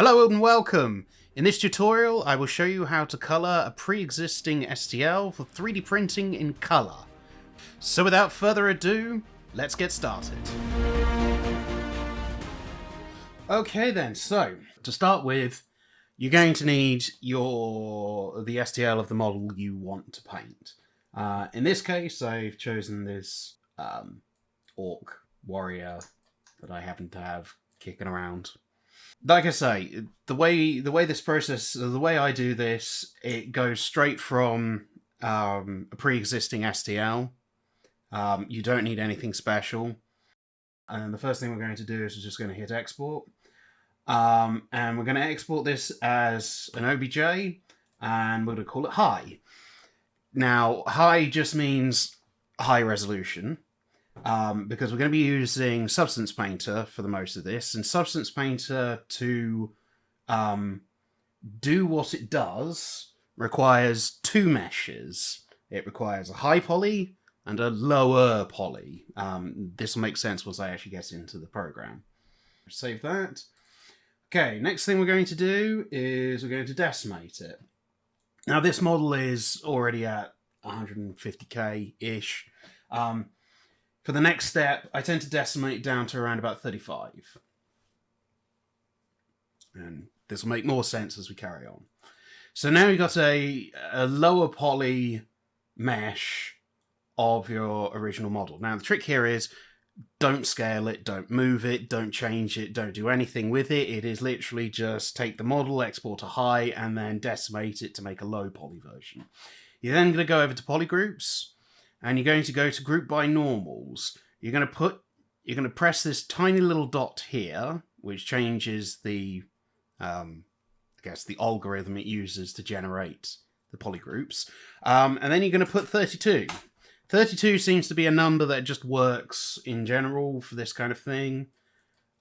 Hello and welcome! In this tutorial I will show you how to colour a pre-existing STL for 3D printing in colour. So without further ado, let's get started. Okay then, so to start with, you're going to need the STL of the model you want to paint. In this case I've chosen this orc warrior that I happen to have kicking around. Like I say, the way I do this, it goes straight from a pre-existing STL. You don't need anything special. And the first thing we're going to do is we're just going to hit export. And we're going to export this as an OBJ, and we're going to call it high. Now, high just means high resolution. Because we're going to be using Substance Painter for the most of this, and Substance Painter to do what it does requires two meshes. It requires a high poly and a lower poly. This will make sense once I actually get into the program. Save that. Okay, next thing we're going to do is we're going to decimate it. Now this model is already at 150k-ish. For the next step, I tend to decimate down to around about 35. And this will make more sense as we carry on. So now you've got a lower poly mesh of your original model. Now the trick here is, don't scale it, don't move it, don't change it, don't do anything with it. It is literally just take the model, export to high, and then decimate it to make a low poly version. You're then going to go over to polygroups, and you're going to go to group by normals. You're going to press this tiny little dot here, which changes the, the algorithm it uses to generate the polygroups. And then you're going to put 32. 32 seems to be a number that just works in general for this kind of thing.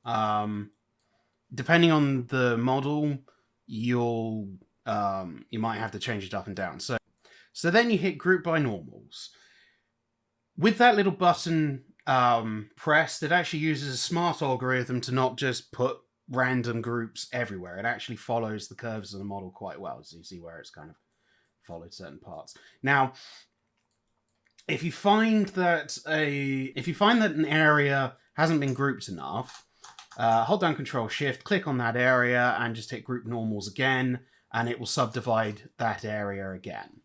Depending on the model, you might have to change it up and down. So then you hit group by normals. With that little button pressed, it actually uses a smart algorithm to not just put random groups everywhere. It actually follows the curves of the model quite well, so you see where it's kind of followed certain parts. Now, if you find that an area hasn't been grouped enough, hold down Control-Shift, click on that area, and just hit Group Normals again, and it will subdivide that area again.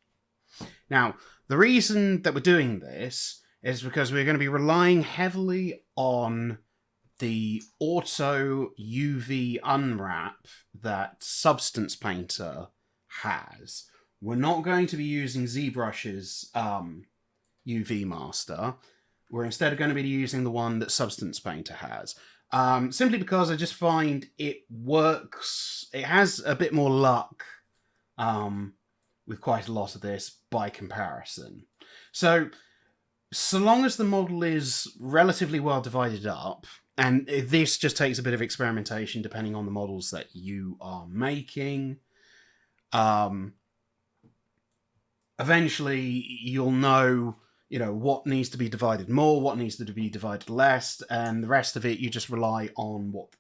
Now, the reason that we're doing this is because we're going to be relying heavily on the auto UV unwrap that Substance Painter has. We're not going to be using Zbrush's UV master. We're instead going to be using the one that Substance Painter has. Simply because I just find it works. It has a bit more luck with quite a lot of this by comparison. So long as the model is relatively well divided up, and this just takes a bit of experimentation depending on the models that you are making, eventually you'll know, what needs to be divided more, what needs to be divided less, and the rest of it you just rely on what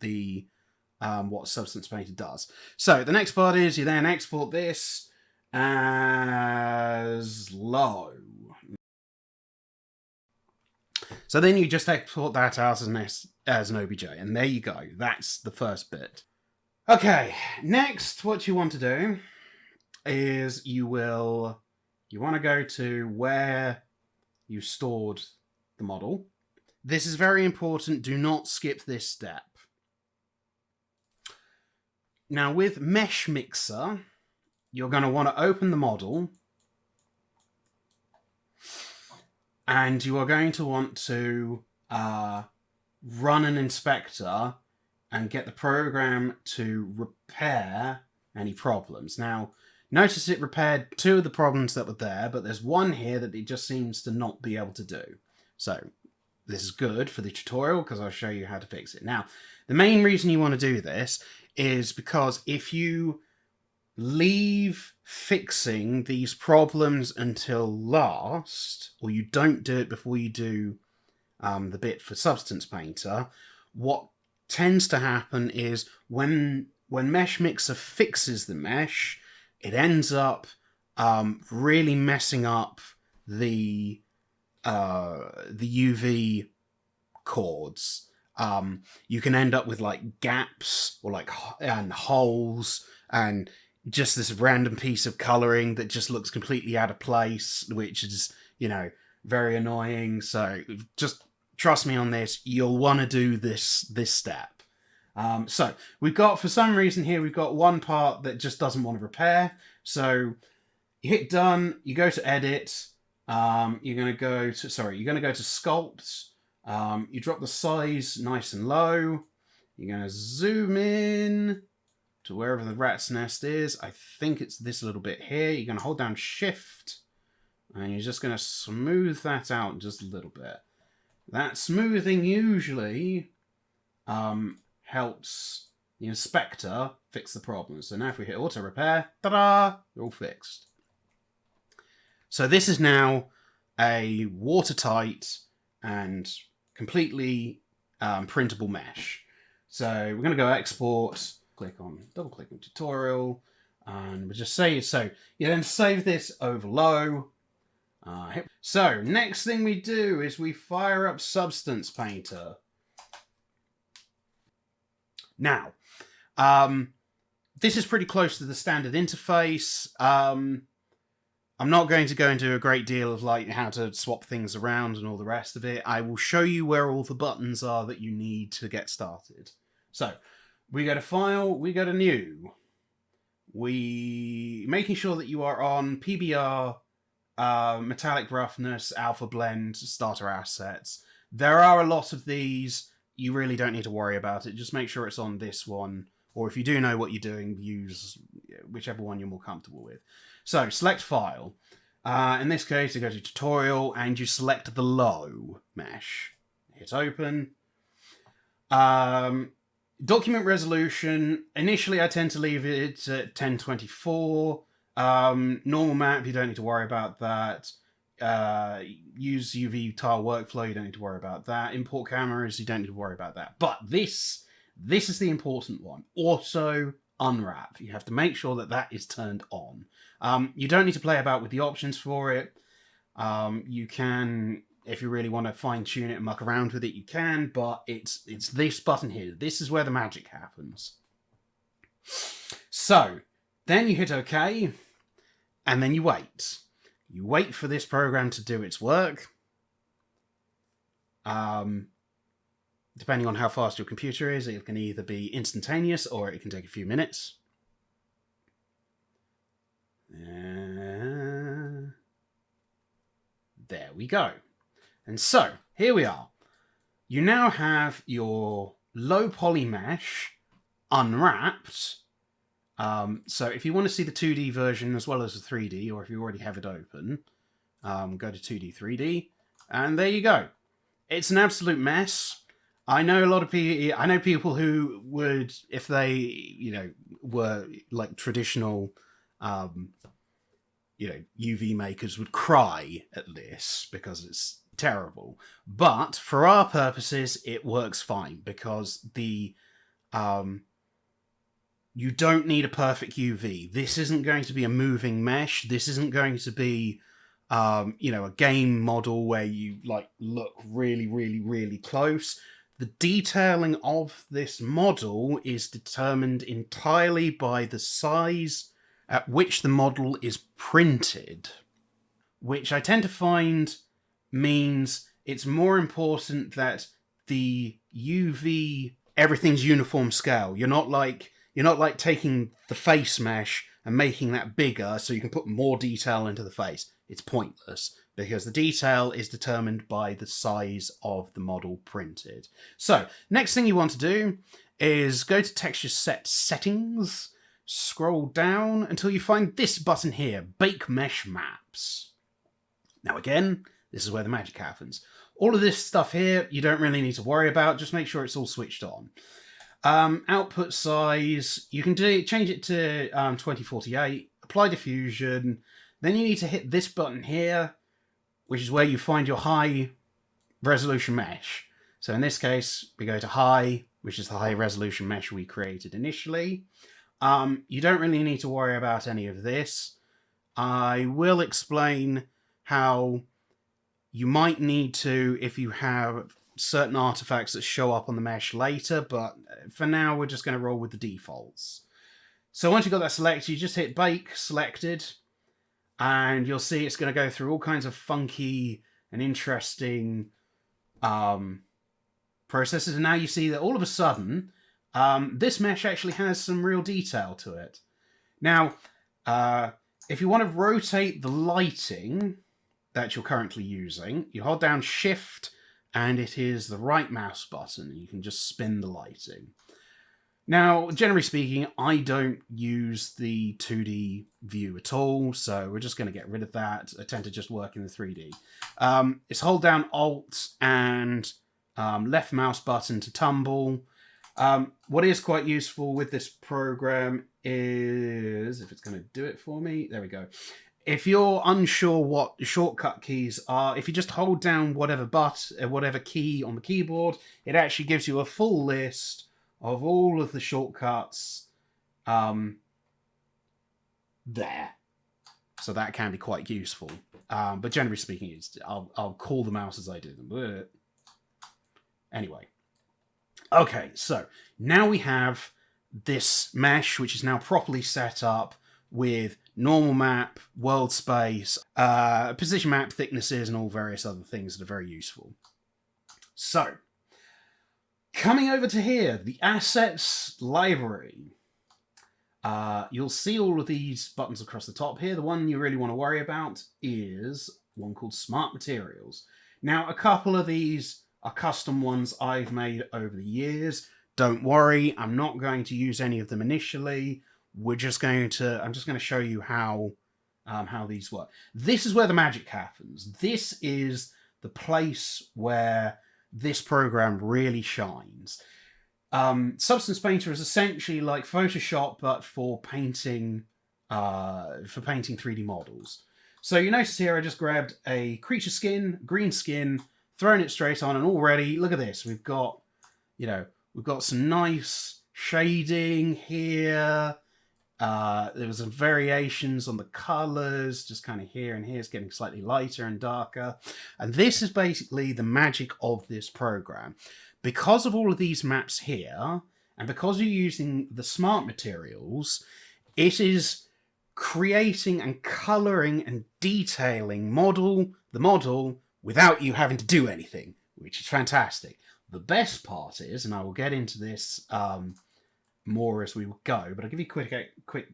Substance Painter does. So the next part is you then export this as low. So then you just export that out as an OBJ, and there you go. That's the first bit. Okay, next what you want to do is you want to go to where you stored the model. This is very important. Do not skip this step. Now with Meshmixer, you're going to want to open the model, and you are going to want to run an inspector and get the program to repair any problems. Now, notice it repaired two of the problems that were there, but there's one here that it just seems to not be able to do. So this is good for the tutorial because I'll show you how to fix it. Now, the main reason you want to do this is because if you leave fixing these problems until last, or you don't do it before you do the bit for Substance Painter, what tends to happen is when when Meshmixer fixes the mesh, it ends up really messing up the UV chords. You can end up with like gaps or like and holes and just this random piece of coloring that just looks completely out of place, which is, you know, very annoying. So just trust me on this. You'll want to do this step. So we've got, for some reason here, we've got one part that just doesn't want to repair. So you hit done, you go to edit, you're going to go to sculpt, you drop the size nice and low, you're going to zoom in to wherever the rat's nest is. I think it's this little bit here. You're going to hold down shift, and you're just going to smooth that out just a little bit. That smoothing usually helps the inspector fix the problem. So now if we hit auto repair, ta-da, they're all fixed. So this is now a watertight and completely printable mesh. So we're going to go export, double click on tutorial, and we'll just save. So you then save this over low. So next thing we do is we fire up Substance Painter. Now, this is pretty close to the standard interface. I'm not going to go into a great deal of like how to swap things around and all the rest of it. I will show you where all the buttons are that you need to get started. So we go to File, we go to New. Making sure that you are on PBR, Metallic Roughness, Alpha Blend, Starter Assets. There are a lot of these. You really don't need to worry about it. Just make sure it's on this one. Or if you do know what you're doing, use whichever one you're more comfortable with. So, select File. In this case, you go to Tutorial, and you select the low mesh. Hit Open. Document resolution. Initially, I tend to leave it at 1024. Normal map, you don't need to worry about that. Use UV tile workflow, you don't need to worry about that. Import cameras, you don't need to worry about that. But this is the important one. Auto unwrap. You have to make sure that that is turned on. You don't need to play about with the options for it. You can, if you really want to fine tune it and muck around with it, you can, but it's this button here. This is where the magic happens. So then you hit OK, and then you wait. You wait for this program to do its work. Depending on how fast your computer is, it can either be instantaneous or it can take a few minutes. There we go. And so, here we are. You now have your low poly mesh unwrapped. So if you want to see the 2D version as well as the 3D, or if you already have it open, go to 2D, 3D, and there you go. It's an absolute mess. I know a lot of people. I know people who would, if they, you know, were like traditional, UV makers, would cry at this because it's terrible. But for our purposes, it works fine because the you don't need a perfect UV. This isn't going to be a moving mesh. This isn't going to be, a game model where you like look really, really, really close. The detailing of this model is determined entirely by the size at which the model is printed, which I tend to find means it's more important that the UV, everything's uniform scale. You're not like taking the face mesh and making that bigger so you can put more detail into the face. It's pointless because the detail is determined by the size of the model printed. So, next thing you want to do is go to Texture Set Settings, scroll down until you find this button here, Bake Mesh Maps. Now again, this is where the magic happens. All of this stuff here, you don't really need to worry about, just make sure it's all switched on. Output size, you can change it to 2048, apply diffusion, then you need to hit this button here, which is where you find your high resolution mesh. So in this case, we go to high, which is the high resolution mesh we created initially. You don't really need to worry about any of this. I will explain how you might need to if you have certain artifacts that show up on the mesh later, but for now we're just going to roll with the defaults. So once you've got that selected, you just hit Bake Selected, and you'll see it's going to go through all kinds of funky and interesting processes. And now you see that all of a sudden, this mesh actually has some real detail to it. Now, if you want to rotate the lighting that you're currently using, you hold down Shift, and it is the right mouse button, and you can just spin the lighting. Now, generally speaking, I don't use the 2D view at all, so we're just going to get rid of that. I tend to just work in the 3D. It's hold down Alt and left mouse button to tumble. What is quite useful with this program is, if it's going to do it for me, there we go. If you're unsure what the shortcut keys are, if you just hold down whatever key on the keyboard, it actually gives you a full list of all of the shortcuts there. So that can be quite useful. But generally speaking, I'll call them out as I do them. Anyway. Okay, so now we have this mesh, which is now properly set up with normal map, world space, position map, thicknesses, and all various other things that are very useful. So, coming over to here, the assets library. You'll see all of these buttons across the top here. The one you really want to worry about is one called Smart Materials. Now, a couple of these are custom ones I've made over the years. Don't worry, I'm not going to use any of them initially. I'm just going to show you how these work. This is where the magic happens. This is the place where this program really shines. Substance Painter is essentially like Photoshop, but for painting 3D models. So you notice here I just grabbed a creature skin, green skin, thrown it straight on, and already look at this. We've got some nice shading here. There was some variations on the colors, just kind of here and here. It's getting slightly lighter and darker. And this is basically the magic of this program. Because of all of these maps here, and because you're using the smart materials, it is creating and coloring and detailing the model without you having to do anything, which is fantastic. The best part is, and I will get into this more as we go, but I'll give you a quick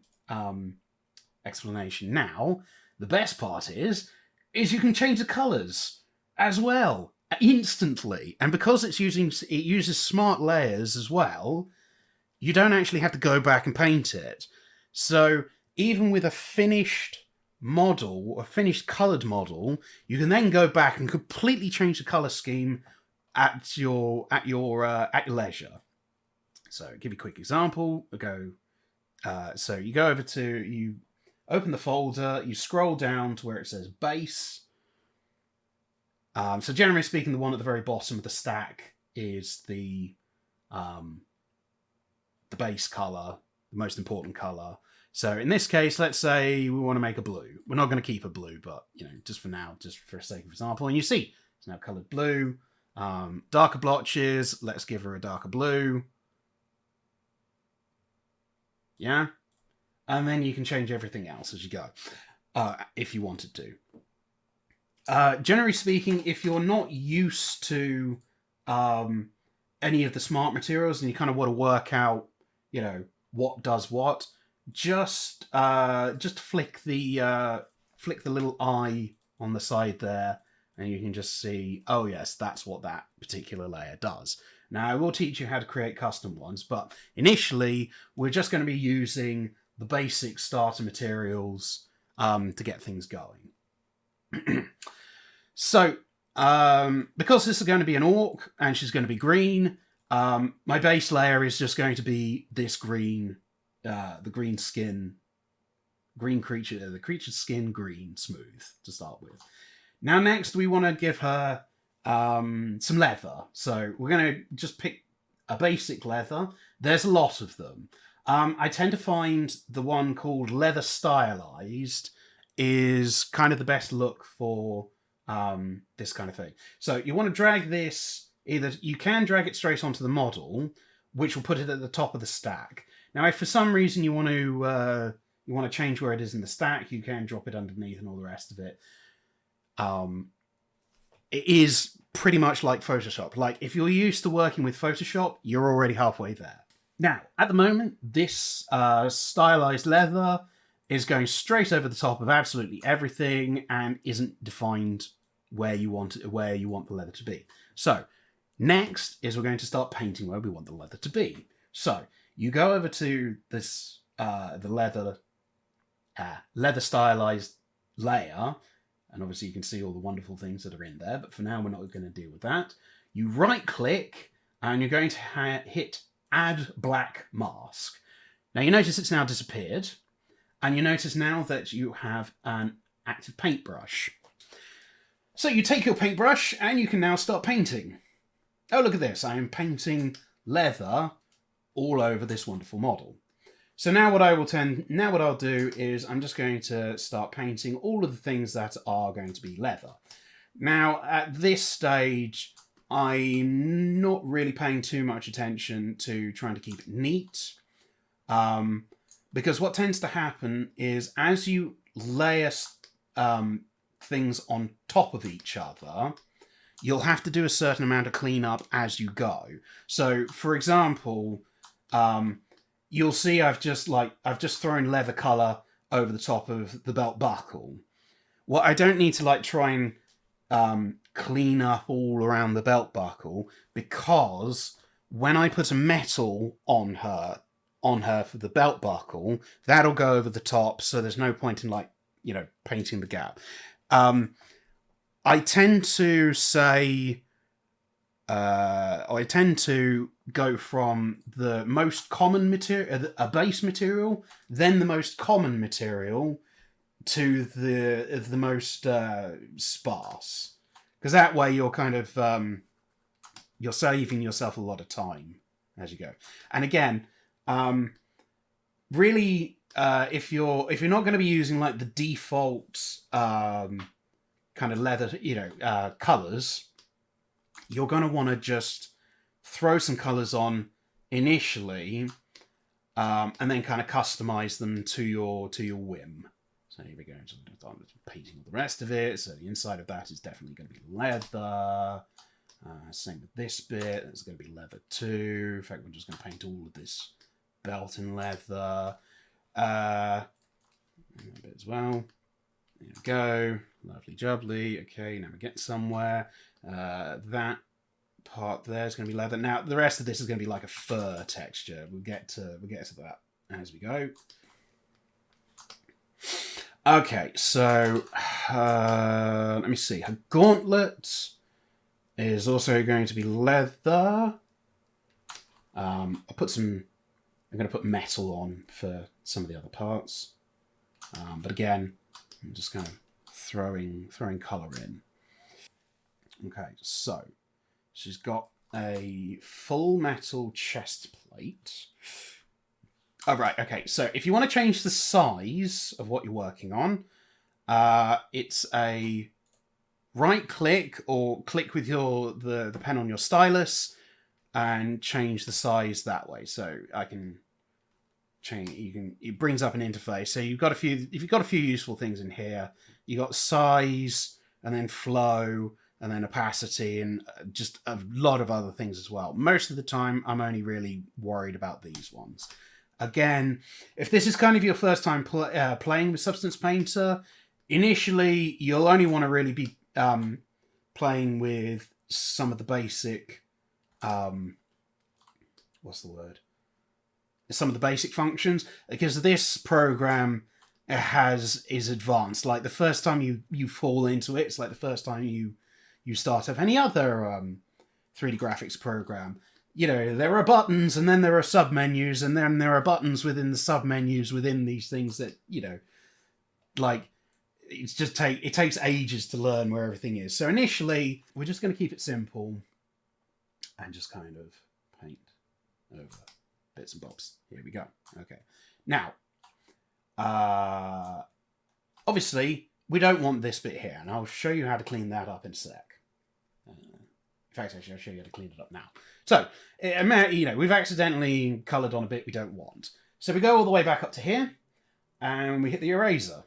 explanation now. The best part is you can change the colors as well instantly, and because it uses smart layers as well, you don't actually have to go back and paint it. So even with a finished model, a finished colored model, you can then go back and completely change the color scheme at your leisure. So I'll give you a quick example. So you open the folder, you scroll down to where it says base. So generally speaking, the one at the very bottom of the stack is the base color, the most important color. So in this case, let's say we want to make a blue. We're not going to keep a blue, but just for now, just for sake of example, and you see it's now colored blue. Darker blotches, let's give her a darker blue. Yeah, and then you can change everything else as you go, if you wanted to. Generally speaking, if you're not used to any of the smart materials and you kind of want to work out, what does what, just flick the little eye on the side there, and you can just see, oh yes, that's what that particular layer does. Now, I will teach you how to create custom ones, but initially, we're just going to be using the basic starter materials to get things going. So, because this is going to be an orc, and she's going to be green, my base layer is just going to be this green, the green skin, green creature, the creature's skin green, smooth, to start with. Now, next, we want to give her some leather. So we're going to just pick a basic leather. There's a lot of them. I tend to find the one called Leather Stylized is kind of the best look for this kind of thing. So you want to drag this, either you can drag it straight onto the model, which will put it at the top of the stack. Now, if for some reason you want to change where it is in the stack, you can drop it underneath and all the rest of it. It is pretty much like Photoshop. Like, if you're used to working with Photoshop, you're already halfway there. Now, at the moment, this stylized leather is going straight over the top of absolutely everything and isn't defined where you want the leather to be. So, next is we're going to start painting where we want the leather to be. So, you go over to this the leather stylized layer, and obviously you can see all the wonderful things that are in there, but for now we're not going to deal with that. You right click and you're going to hit Add Black Mask. Now you notice it's now disappeared, and you notice now that you have an active paintbrush. So you take your paintbrush and you can now start painting. Oh, look at this, I am painting leather all over this wonderful model. So now what I'll do is I'm just going to start painting all of the things that are going to be leather. Now, at this stage, I'm not really paying too much attention to trying to keep it neat. Because what tends to happen is as you layer things on top of each other, you'll have to do a certain amount of cleanup as you go. So, for example, you'll see I've just thrown leather color over the top of the belt buckle. Well, I don't need to try and clean up all around the belt buckle, because when I put a metal on her for the belt buckle, that'll go over the top, so there's no point in painting the gap. I tend to go from the most common material, a base material, then the most common material, to the most sparse, because that way you're kind of you're saving yourself a lot of time as you go. And again, really, if you're not going to be using the default kind of leather colors, you're going to want to just throw some colors on initially, and then kind of customize them to your whim. So here we go. So I'm painting all the rest of it. So the inside of that is definitely going to be leather. Same with this bit. It's going to be leather too. In fact, we're just going to paint all of this belt in leather. A bit as well. There we go. Lovely jubbly. Okay, now we're getting somewhere. That part there is going to be leather. Now the rest of this is going to be like a fur texture. We'll get to that as we go. Okay, so let me see. Her gauntlet is also going to be leather. I'm going to put metal on for some of the other parts. But again, I'm just kind of throwing colour in. Okay, so she's got a full metal chest plate. Oh, right, okay, so if you want to change the size of what you're working on, it's a right click or click with the pen on your stylus and change the size that way. So I can change, it brings up an interface. So if you've got a few useful things in here, you got size and then flow and then opacity and just a lot of other things as well. Most of the time, I'm only really worried about these ones. Again, if this is kind of your first time playing with Substance Painter, initially you'll only want to really be playing with some of the basic, some of the basic functions, because this program is advanced. Like the first time you fall into it, it's like the first time you start up any other 3D graphics program. There are buttons, and then there are submenus, and then there are buttons within the submenus within these things that, it takes ages to learn where everything is. So initially, we're just going to keep it simple and just kind of paint over bits and bobs. Here we go. Okay. Now, obviously, we don't want this bit here, and I'll show you how to clean that up in a sec. In fact, actually, I'll show you how to clean it up now. So, you know, we've accidentally coloured on a bit we don't want. So we go all the way back up to here, and we hit the eraser.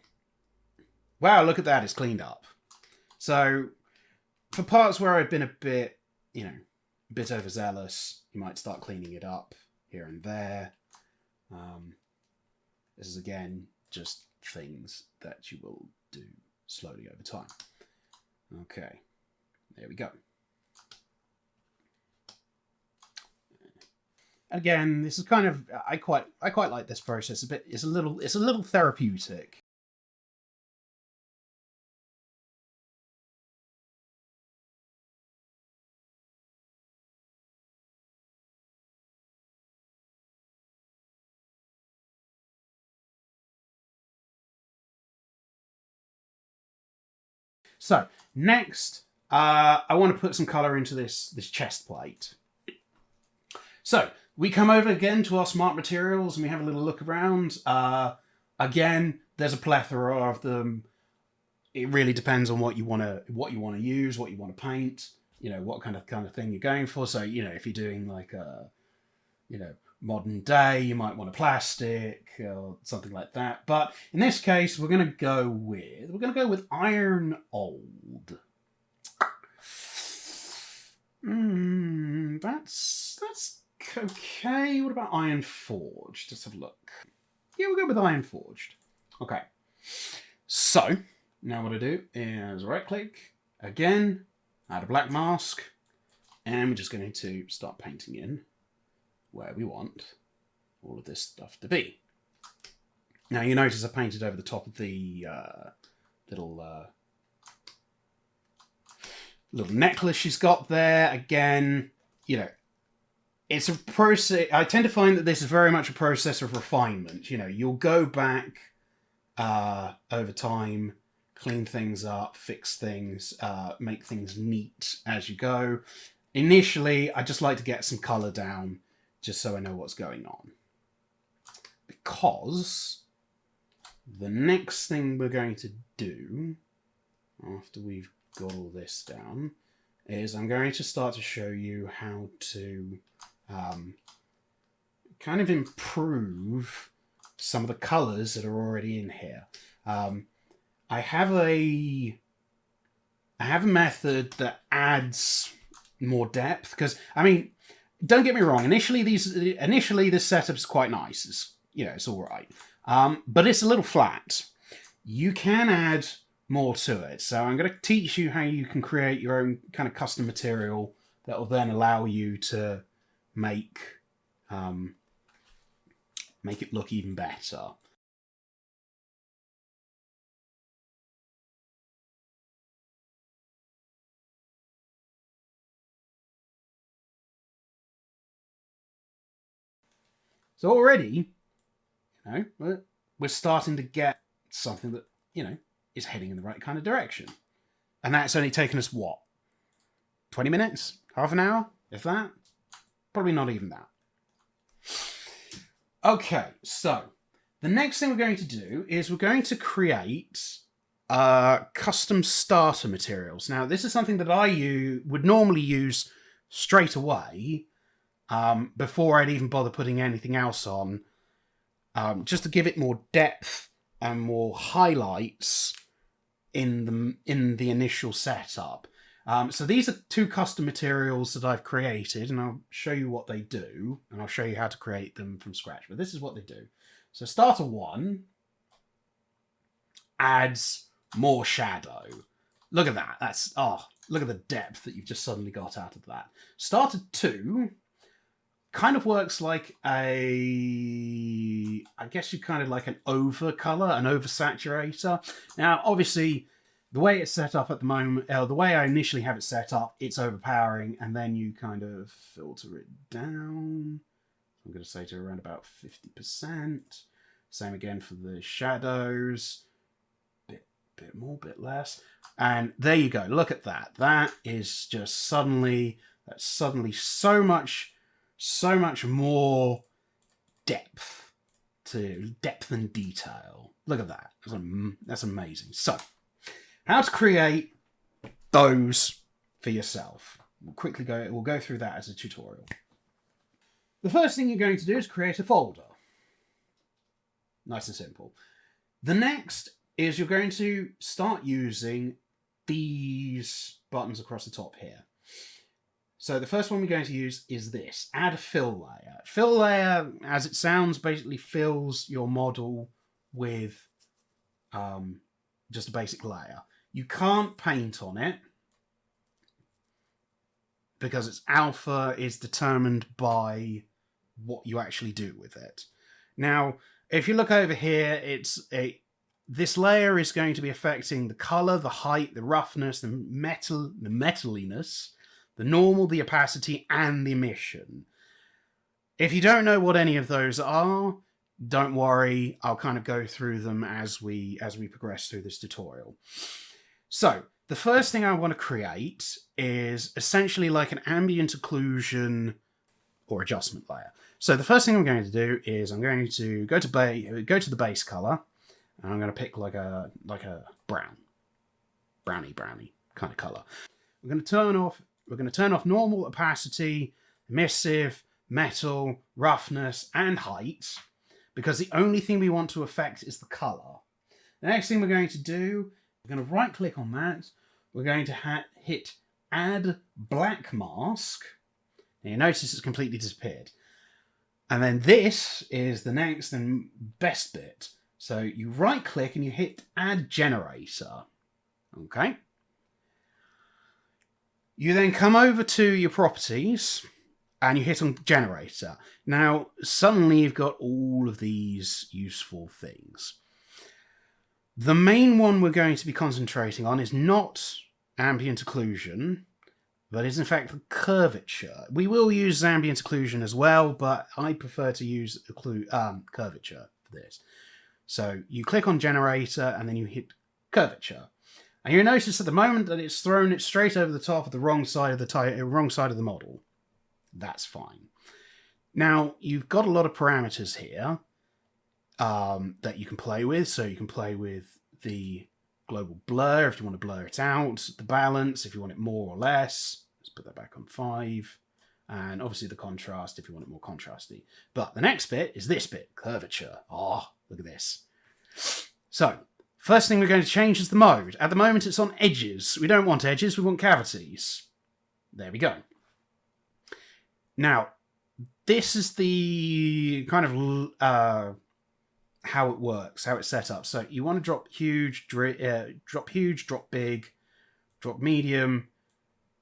Wow, look at that, it's cleaned up. So, for parts where I've been a bit, you know, a bit overzealous, you might start cleaning it up here and there. This is, again, just things that you will do slowly over time. Okay, there we go. Again, this is kind of, I quite like this process a bit. It's a little therapeutic. So next, I want to put some color into this chest plate. So we come over again to our smart materials and we have a little look around. Again, there's a plethora of them. It really depends on what you want to use, what you want to paint. You know, what kind of thing you're going for. So, you know, if you're doing like a, you know, modern day, you might want a plastic or something like that. But in this case, we're going to go with iron old. That's okay. What about iron forged? Let's have a look. Yeah, we'll go with iron forged. Okay. So now what I do is right click again, add a black mask, and we're just going to start painting in where we want all of this stuff to be. Now you notice I painted over the top of the little necklace she's got there. Again, you know, it's a process. I tend to find that this is very much a process of refinement. You know, you'll go back over time, clean things up, fix things, make things neat as you go. Initially, I just like to get some color down just so I know what's going on. Because the next thing we're going to do, after we've got all this down, is I'm going to start to show you how to kind of improve some of the colors that are already in here. I have a method that adds more depth, because, I mean, don't get me wrong, initially this setup is quite nice. It's, you know, it's all right. But it's a little flat. You can add more to it. So I'm going to teach you how you can create your own kind of custom material that will then allow you to make it look even better. So already, you know, we're starting to get something that, you know, is heading in the right kind of direction. And that's only taken us, what, 20 minutes? Half an hour? If that? Probably not even that. Okay, so the next thing we're going to do is we're going to create custom starter materials. Now, this is something that I would normally use straight away before I'd even bother putting anything else on, just to give it more depth and more highlights in the initial setup. So these are two custom materials that I've created, and I'll show you what they do, and I'll show you how to create them from scratch. But this is what they do. So starter 1 adds more shadow. Look at that. That's, oh, look at the depth that you've just suddenly got out of that. Starter 2 kind of works like I guess you kind of like an over color, an oversaturator. Now, obviously, the way it's set up at the moment, the way I initially have it set up, it's overpowering, and then you kind of filter it down. I'm going to say to around about 50%. Same again for the shadows. Bit more, bit less. And there you go. Look at that. That is just suddenly so much so much more depth and detail. Look at that. That's amazing. So, how to create those for yourself. We'll go through that as a tutorial. The first thing you're going to do is create a folder. Nice and simple. The next is you're going to start using these buttons across the top here. So the first one we're going to use is this, add a fill layer. Fill layer, as it sounds, basically fills your model with just a basic layer. You can't paint on it because its alpha is determined by what you actually do with it. Now, if you look over here, this layer is going to be affecting the color, the height, the roughness, the metaliness, the normal, the opacity, and the emission. If you don't know what any of those are, don't worry. I'll kind of go through them as we progress through this tutorial. So, the first thing I want to create is essentially like an ambient occlusion or adjustment layer. So the first thing I'm going to do is I'm going to go to the base color, and I'm going to pick like a brownie kind of color. We're going to turn off normal, opacity, emissive, metal, roughness, and height, because the only thing we want to affect is the color. The next thing we're going to do, we're going to right click on that. We're going to hit add black mask. And you notice it's completely disappeared. And then this is the next and best bit. So you right click and you hit add generator. Okay. You then come over to your properties and you hit on generator. Now, suddenly you've got all of these useful things. The main one we're going to be concentrating on is not ambient occlusion, but is in fact the curvature. We will use ambient occlusion as well, but I prefer to use curvature for this. So you click on generator and then you hit curvature. And you'll notice at the moment that it's thrown it straight over the top of the wrong side of the model. That's fine. Now, you've got a lot of parameters here that you can play with. So you can play with the global blur if you want to blur it out, the balance if you want it more or less. Let's put that back on 5. And obviously the contrast if you want it more contrasty. But the next bit is this bit, curvature. Oh, look at this. So, first thing we're going to change is the mode. At the moment it's on edges. We don't want edges, we want cavities. There we go. Now, this is the kind of how it works, how it's set up. So you want to drop huge, drop big, drop medium,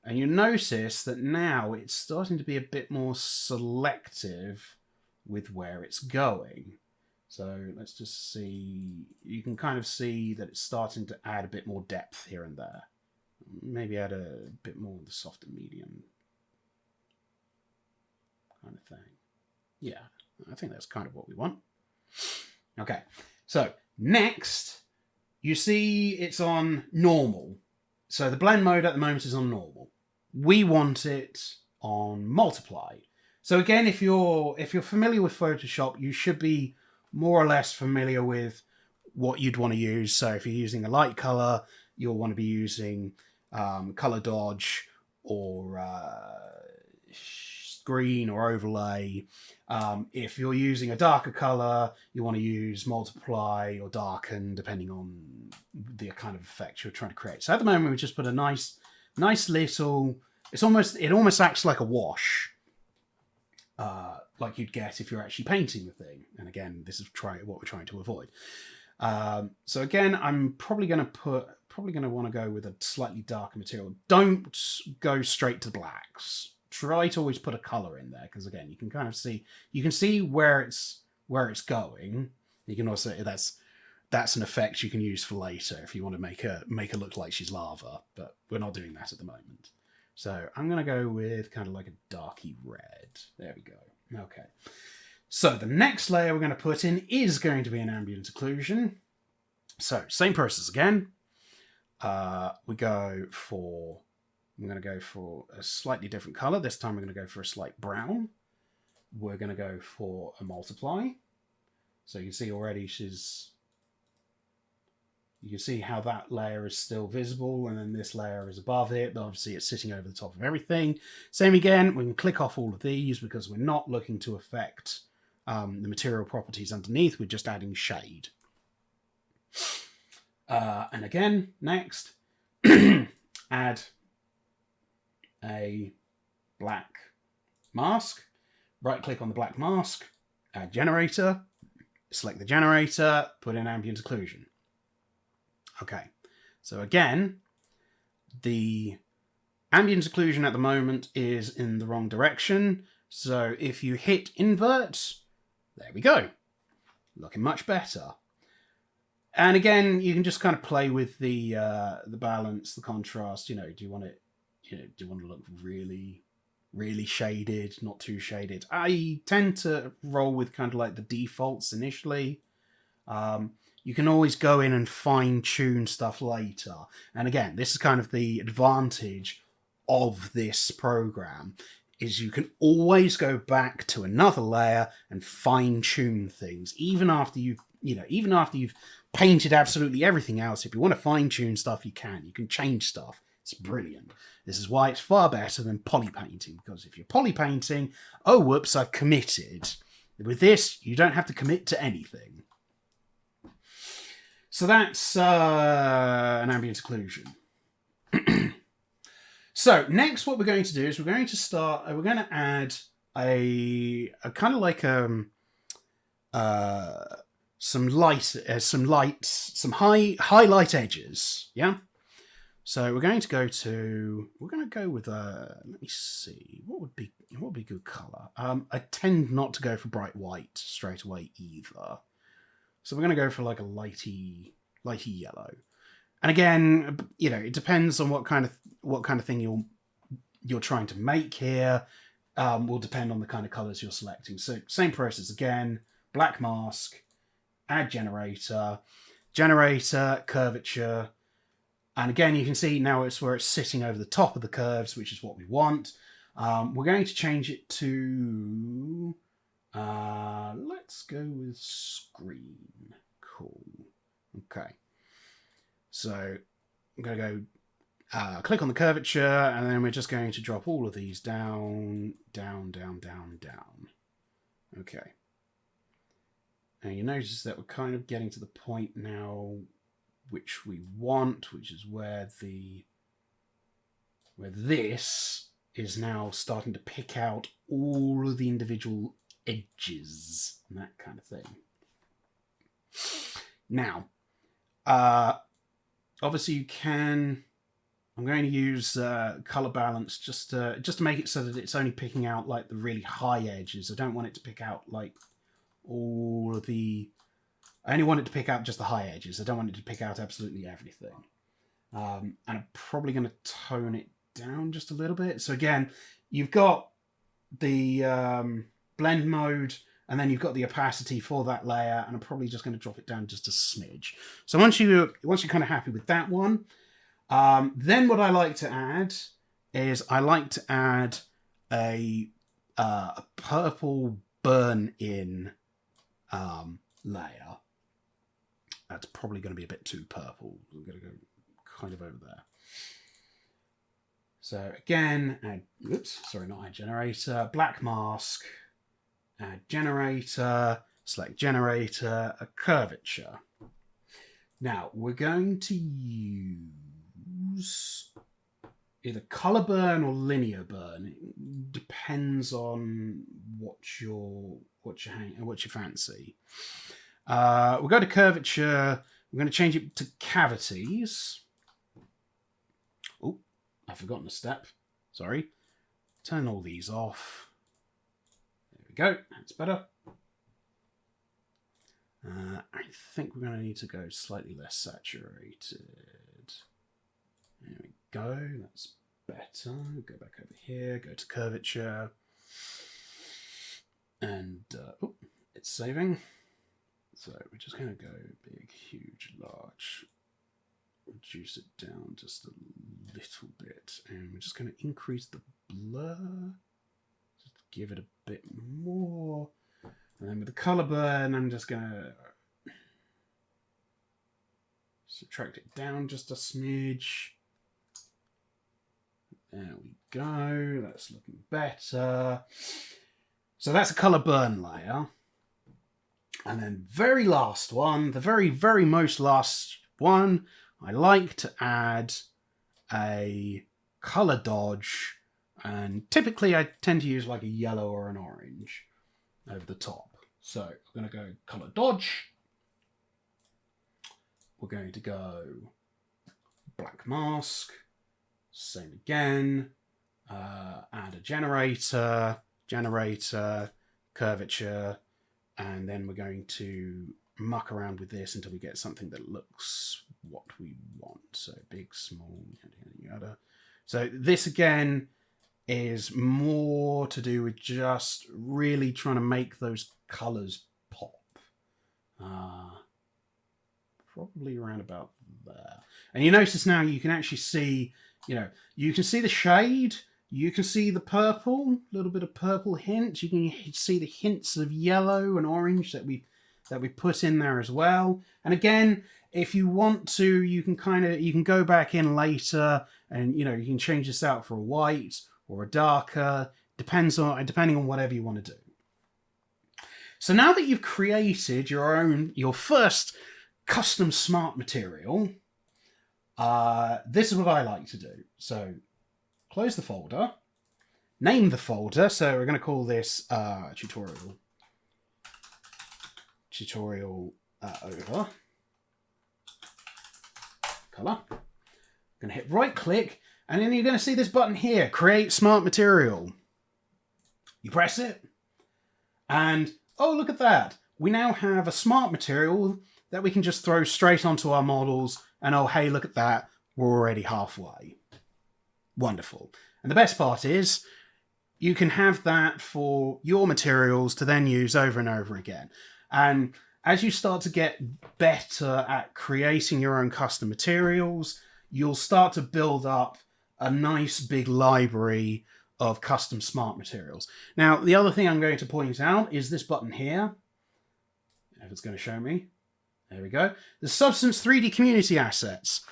and you notice that now it's starting to be a bit more selective with where it's going. So let's just see, you can kind of see that it's starting to add a bit more depth here and there. Maybe add a bit more of the softer medium kind of thing. Yeah, I think that's kind of what we want. Okay, so next, you see it's on normal. So the blend mode at the moment is on normal. We want it on multiply. So again, if you're familiar with Photoshop, you should be more or less familiar with what you'd want to use. So if you're using a light color, you'll want to be using color dodge or screen or overlay. If you're using a darker color, you want to use multiply or darken, depending on the kind of effect you're trying to create. So at the moment, we just put a nice little. It almost acts like a wash, like you'd get if you're actually painting the thing. And again, this is what we're trying to avoid. So again, I'm probably going to want to go with a slightly darker material. Don't go straight to blacks. Try to always put a color in there, because again, you can kind of see, where it's going. You can also, that's an effect you can use for later if you want to make her look like she's lava, but we're not doing that at the moment. So I'm going to go with kind of like a darky red. There we go. Okay. So the next layer we're going to put in is going to be an ambient occlusion. So same process again. I'm going to go for a slightly different color. This time we're going to go for a slight brown. we're going to go for a multiply. So you can see already you can see how that layer is still visible, and then this layer is above it, but obviously it's sitting over the top of everything. Same again, we can click off all of these because we're not looking to affect the material properties underneath, we're just adding shade. And again, next, add a black mask, right click on the black mask, add generator, select the generator, put in ambient occlusion. Okay, so again, the ambient occlusion at the moment is in the wrong direction. So if you hit invert, there we go. Looking much better. And again, you can just kind of play with the balance, the contrast. Do you want it? Do you want to look really, really shaded, not too shaded? I tend to roll with kind of like the defaults initially. You can always go in and fine-tune stuff later. And again, this is kind of the advantage of this program, is you can always go back to another layer and fine-tune things. Even after you've painted absolutely everything else, if you want to fine-tune stuff, you can. You can change stuff. It's brilliant. This is why it's far better than poly painting, because if you're poly painting, oh, whoops, I've committed. With this, you don't have to commit to anything. So that's an ambient occlusion. So next, what we're going to do is we're going to add a kind of like some highlight edges. Yeah. So we're going to go with let me see, what would be good color. I tend not to go for bright white straight away either. So we're going to go for like a lighty yellow. And again, it depends on what kind of thing you're trying to make here. Will depend on the kind of colors you're selecting. So same process again, black mask, add generator, curvature. And again, you can see now it's where it's sitting over the top of the curves, which is what we want. We're going to change it to, let's go with screen. Cool. Okay. So I'm going to go click on the curvature, and then we're just going to drop all of these down, down, down, down, down. Okay. And you notice that we're kind of getting to the point now which we want, which is where this is now starting to pick out all of the individual edges and that kind of thing. Now, obviously you can. I'm going to use color balance just to make it so that it's only picking out like the really high edges. I don't want it to pick out like all of the. I only want it to pick out just the high edges. I don't want it to pick out absolutely everything. And I'm probably going to tone it down just a little bit. So again, you've got the blend mode, and then you've got the opacity for that layer, and I'm probably just going to drop it down just a smidge. So once you're kind of happy with that one, then what I like to add is I like to add a purple burn-in layer. That's probably going to be a bit too purple. We're going to go kind of over there. So again, add generator, black mask, add generator, select generator, a curvature. Now we're going to use either color burn or linear burn. It depends on what you fancy. We'll go to curvature. We're going to change it to cavities. Oh, I've forgotten a step. Sorry. Turn all these off. There we go. That's better. I think we're going to need to go slightly less saturated. There we go. That's better. Go back over here. Go to curvature. And it's saving. So we're just going to go big, huge, large. Reduce it down just a little bit. And we're just going to increase the blur. Just give it a bit more. And then with the color burn, I'm just going to subtract it down just a smidge. There we go. That's looking better. So that's a color burn layer. And then very last one, the very, very most last one, I like to add a color dodge. And typically I tend to use like a yellow or an orange over the top. So I'm going to go color dodge. We're going to go black mask. Same again. Add a generator, curvature, and then we're going to muck around with this until we get something that looks what we want. So big, small, yada, yada. So this again is more to do with just really trying to make those colors pop. Probably around about there. And you notice now you can actually see, you can see the shade, you can see the purple, a little bit of purple hint. You can see the hints of yellow and orange that we put in there as well. And again, if you want to, you can go back in later and you can change this out for a white or a darker, depending on whatever you want to do. So now that you've created your first custom smart material, this is what I like to do. So close the folder, name the folder. So we're going to call this tutorial over color. I'm going to hit right click, and then you're going to see this button here, create smart material. You press it, and oh, look at that. We now have a smart material that we can just throw straight onto our models, and oh, hey, look at that. We're already halfway. Wonderful. And the best part is you can have that for your materials to then use over and over again. And as you start to get better at creating your own custom materials, you'll start to build up a nice big library of custom smart materials. Now, the other thing I'm going to point out is this button here. If it's going to show me. There we go. The Substance 3D Community Assets.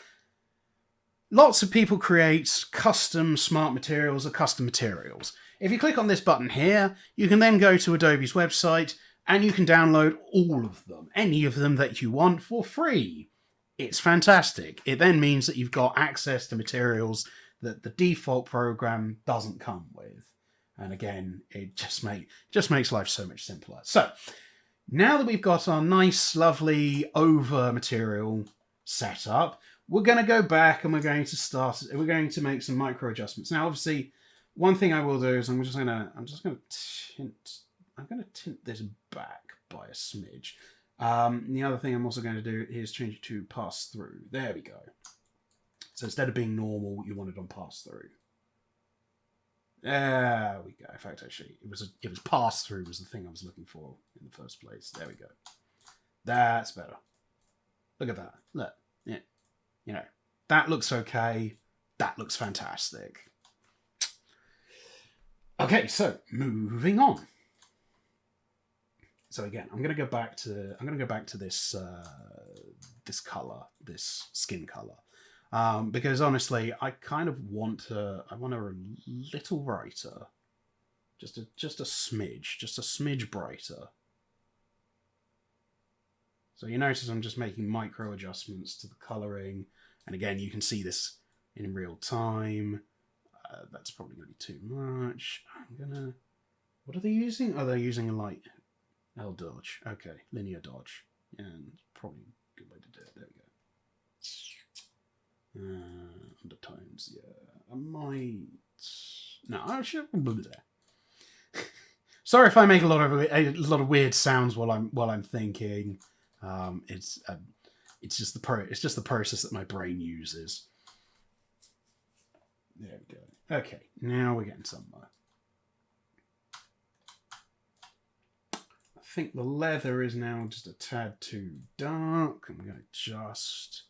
Lots of people create custom smart materials or custom materials. If you click on this button here, you can then go to Adobe's website and you can download all of them, any of them that you want for free. It's fantastic. It then means that you've got access to materials that the default program doesn't come with. And again, it just makes life so much simpler. So now that we've got our nice, lovely over material set up, we're going to go back and we're going to make some micro adjustments. Now, obviously, one thing I will do is I'm just going to tint this back by a smidge. The other thing I'm also going to do is change it to pass through. There we go. So instead of being normal, you want it on pass through. There we go. In fact, actually, it was pass through was the thing I was looking for in the first place. There we go. That's better. Look at that. Look. Yeah. That looks okay. That looks fantastic. Okay, so moving on. So again, I'm going to go back to this this color, this skin color, because honestly, I kind of want a little brighter, just a smidge brighter. So you notice I'm just making micro adjustments to the coloring, and again, you can see this in real time. That's probably going to be too much. What are they using? Oh, they're using a light. L dodge. Okay, linear dodge. And probably a good way to do it. There we go. Undertones, yeah. I might... No, I should... Sorry if I make a lot of weird sounds while I'm thinking. It's just the process that my brain uses. There we go. Okay, now we're getting somewhere. I think the leather is now just a tad too dark. I'm going to just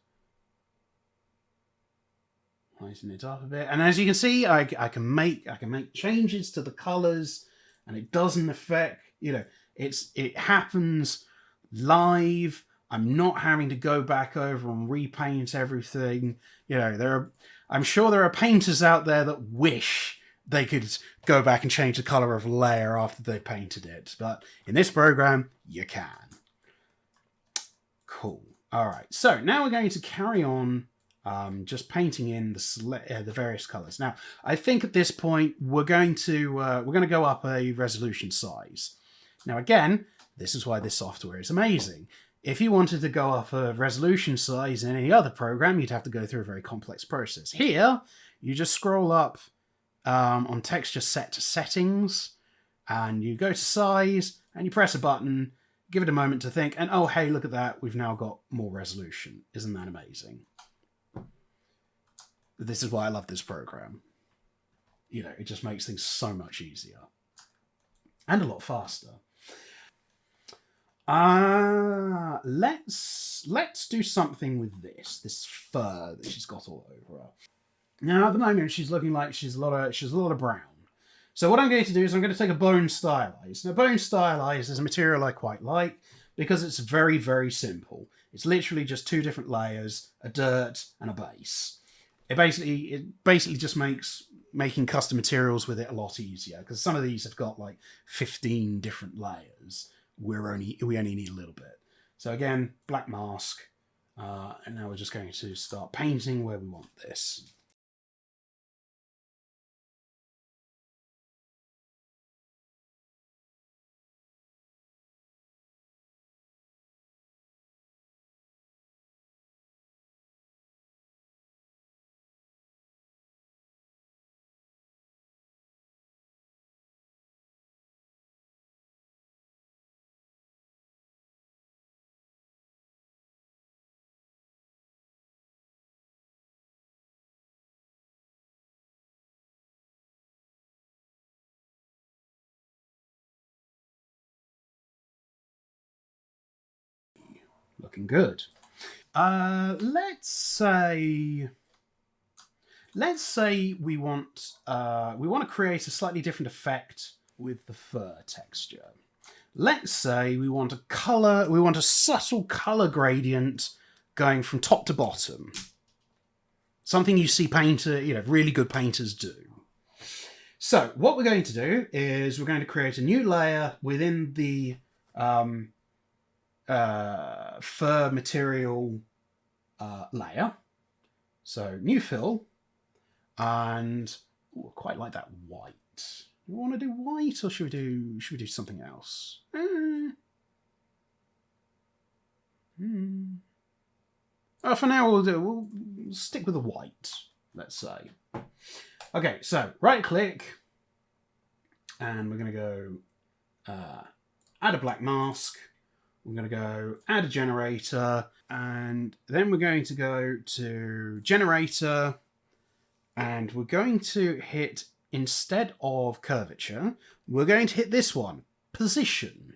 lighten it up a bit. And as you can see, I can make changes to the colors and it doesn't affect, it happens live. I'm not having to go back over and repaint everything. I'm sure there are painters out there that wish they could go back and change the color of a layer after they painted it, but in this program, you can. Cool. All right, so now we're going to carry on just painting in the various colors. Now, I think at this point we're going to go up a resolution size. Now, again, this is why this software is amazing. If you wanted to go up a resolution size in any other program, you'd have to go through a very complex process. Here, you just scroll up on texture set to settings, and you go to size, and you press a button, give it a moment to think, and oh, hey, look at that, we've now got more resolution. Isn't that amazing? This is why I love this program. It just makes things so much easier. And a lot faster. Let's do something with this fur that she's got all over her. Now, at the moment, she's looking like she's a lot of brown. So what I'm going to do is I'm going to take a bone stylize. Now, bone stylize is a material I quite like because it's very, very simple. It's literally just two different layers, a dirt and a base. It basically just makes making custom materials with it a lot easier, because some of these have got like 15 different layers. We only need a little bit. So again, black mask, and now we're just going to start painting where we want this. Looking good. Let's say we want to create a slightly different effect with the fur texture. Let's say we want a subtle color gradient going from top to bottom. Something you see really good painters do. So what we're going to do is we're going to create a new layer within the fur material layer. So new fill, and I quite like that white. We want to do white, or should we do something else? For now we'll stick with the white, let's say. Okay, so right click, and we're going to go add a black mask. We're going to go add a generator, and then we're going to go to generator, and we're going to hit, instead of curvature, we're going to hit this one, position.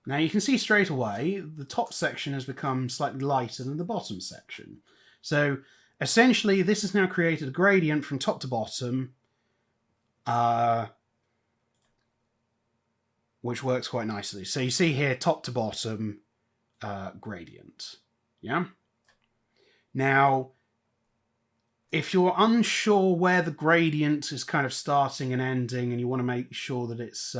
Now you can see straight away the top section has become slightly lighter than the bottom section. So essentially this has now created a gradient from top to bottom, which works quite nicely. So you see here, top to bottom gradient. Yeah. Now, if you're unsure where the gradient is kind of starting and ending, and you want to make sure that it's,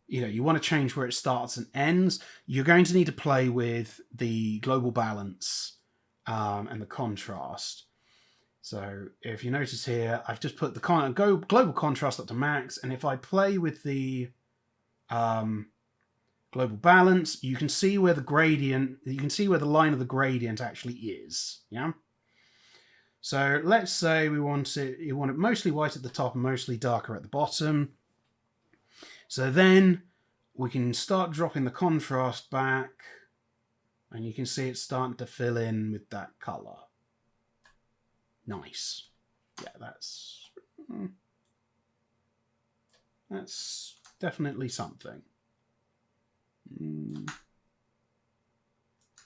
you want to change where it starts and ends, you're going to need to play with the global balance and the contrast. So if you notice here, I've just put the global contrast up to max, and if I play with the global balance, you can see where the line of the gradient actually is. Yeah. So let's say you want it mostly white at the top and mostly darker at the bottom. So then we can start dropping the contrast back, and you can see it's starting to fill in with that color. Nice. Yeah, that's definitely something.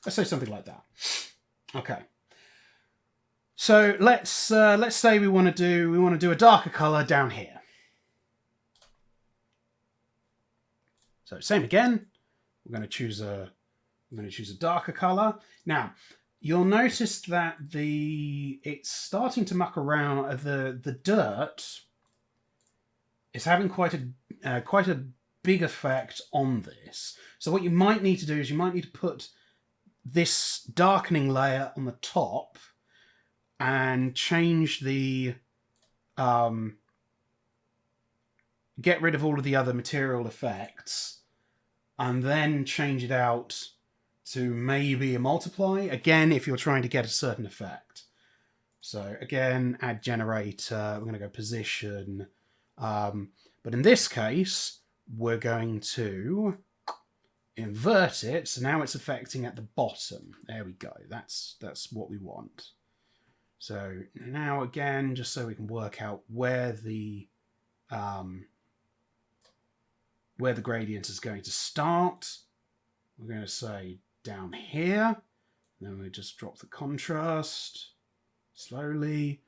Let's say something like that. Okay. So let's say we want to do a darker color down here. So same again. We're going to choose a darker color. Now, you'll notice that it's starting to muck around. The dirt is having quite a big effect on this. So what you might need to do is you might need to put this darkening layer on the top and change the get rid of all of the other material effects, and then change it out to maybe a multiply, again, if you're trying to get a certain effect. So again, add generator, we're going to go position. But in this case, we're going to invert it, so now it's affecting at the bottom. There we go, that's what we want. So now again, just so we can work out where the gradient is going to start, we're going to say down here, then we just drop the contrast slowly,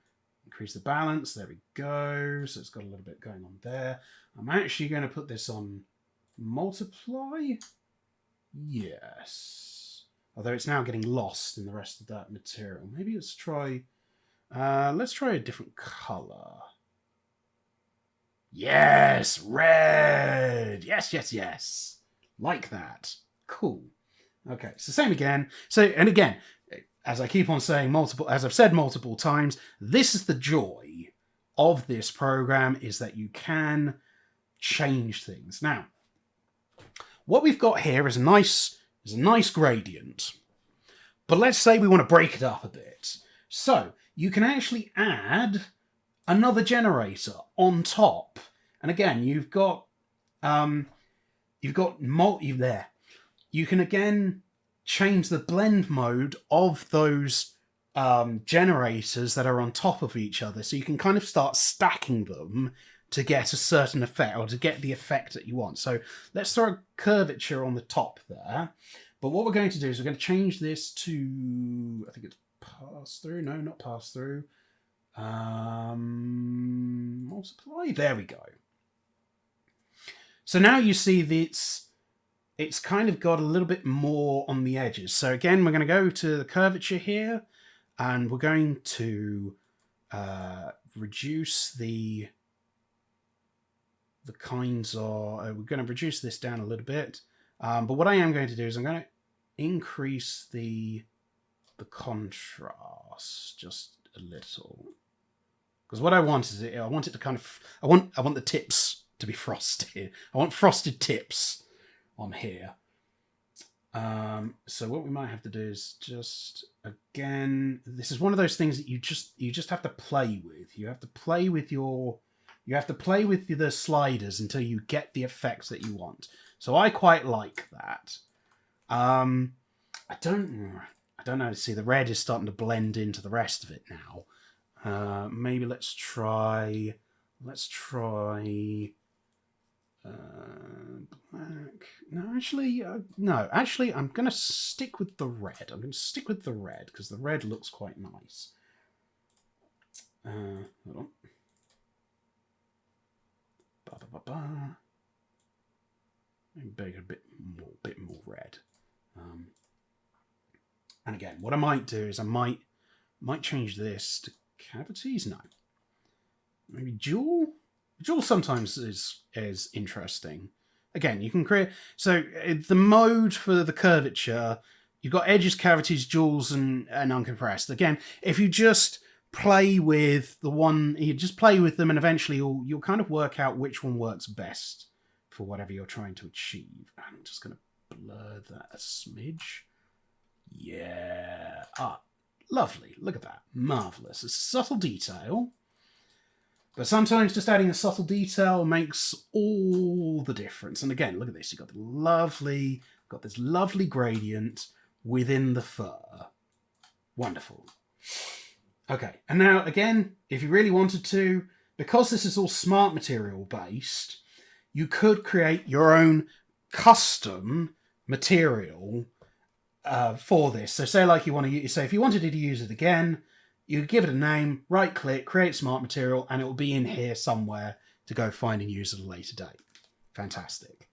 increase the balance, there we go, so it's got a little bit going on there. I'm actually going to put this on multiply, yes, although it's now getting lost in the rest of that material. Maybe let's try a different color. Yes, red, yes, like that, cool. Okay, so same again. So, and again, as I keep on saying as I've said multiple times, this is the joy of this program, is that you can change things. Now, what we've got here is a nice gradient, but let's say we want to break it up a bit. So you can actually add another generator on top, and again, you've got there. You can again change the blend mode of those generators that are on top of each other, so you can kind of start stacking them to get a certain effect, or to get the effect that you want. So let's throw a curvature on the top there, but what we're going to do is we're going to change this to, I think it's pass through, no, not pass through, multiply, there we go. So now you see that it's kind of got a little bit more on the edges. So again, we're going to go to the curvature here, and we're going to reduce the kinds of, we're going to reduce this down a little bit. But what I am going to do is I'm going to increase the contrast just a little. Because what I want is I want it to kind of, I want the tips to be frosted. I want frosted tips on here. So what we might have to do is just, again, this is one of those things that you just have to play with. You have to play with the sliders until you get the effects that you want. So I quite like that. I don't know. See, the red is starting to blend into the rest of it now. Maybe let's try black. No, actually, I'm going to stick with the red. I'm going to stick with the red because the red looks quite nice. Hold on. Maybe a bit more red. And again, what I might do is I might change this to cavities. No, maybe jewel. Jewel sometimes is interesting. Again, you can create, so the mode for the curvature, you've got edges, cavities, jewels, and uncompressed. Again, if you just play with the one, you just play with them, and eventually you'll kind of work out which one works best for whatever you're trying to achieve. I'm just going to blur that a smidge. Yeah. Lovely. Look at that. Marvelous. It's a subtle detail. But sometimes just adding a subtle detail makes all the difference. And again, look at this. You've got this lovely gradient within the fur. Wonderful. Okay, and now again, if you really wanted to, because this is all smart material based, you could create your own custom material for this. So say like you want to use, say if you wanted to use it again, you give it a name, right click, create smart material, and it will be in here somewhere to go find and use at a later date. Fantastic.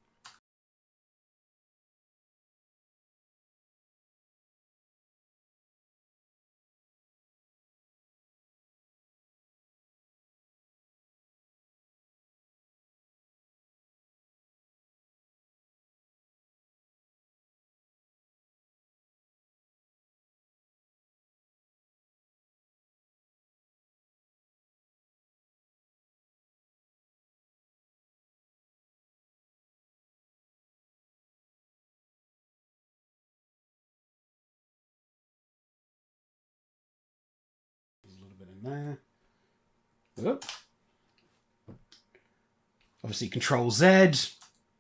in there. Oop. Obviously, Control Z,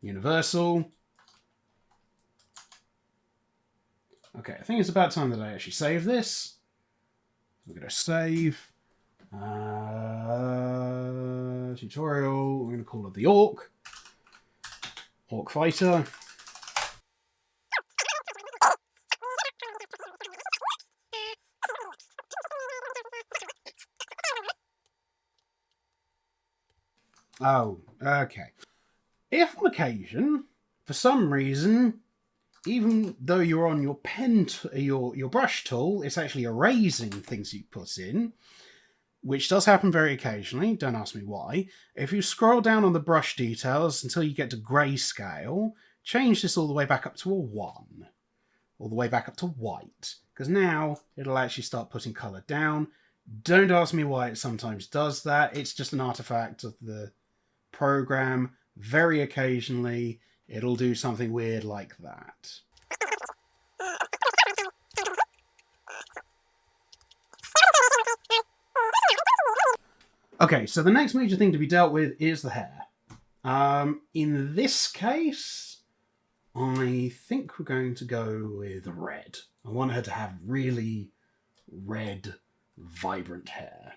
universal. Okay, I think it's about time that I actually save this. We're going to save. Tutorial. We're going to call it the Orc. Orc Fighter. Oh, okay. If on occasion, for some reason, even though you're on your your brush tool, it's actually erasing things you put in, which does happen very occasionally, don't ask me why. If you scroll down on the brush details until you get to grayscale, change this all the way back up to a 1. All the way back up to white, because now it'll actually start putting colour down. Don't ask me why it sometimes does that. It's just an artifact of the program. Very occasionally, it'll do something weird like that. Okay, so the next major thing to be dealt with is the hair. In this case, I think we're going to go with red. I want her to have really red, vibrant hair.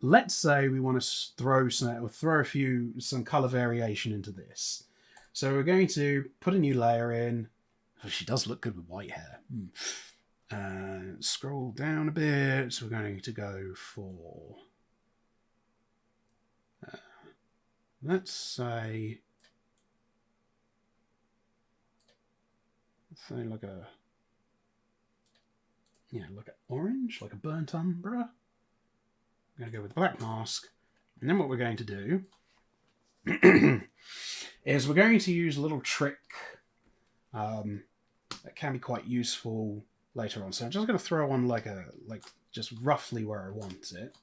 Let's say we want to throw some color variation into this. So we're going to put a new layer in. Oh, she does look good with white hair. Scroll down a bit. So we're going to go for, let's say like a, like an orange, like a burnt umber. I'm going to go with black mask. And then what we're going to do is we're going to use a little trick that can be quite useful later on. So I'm just going to throw on just roughly where I want it.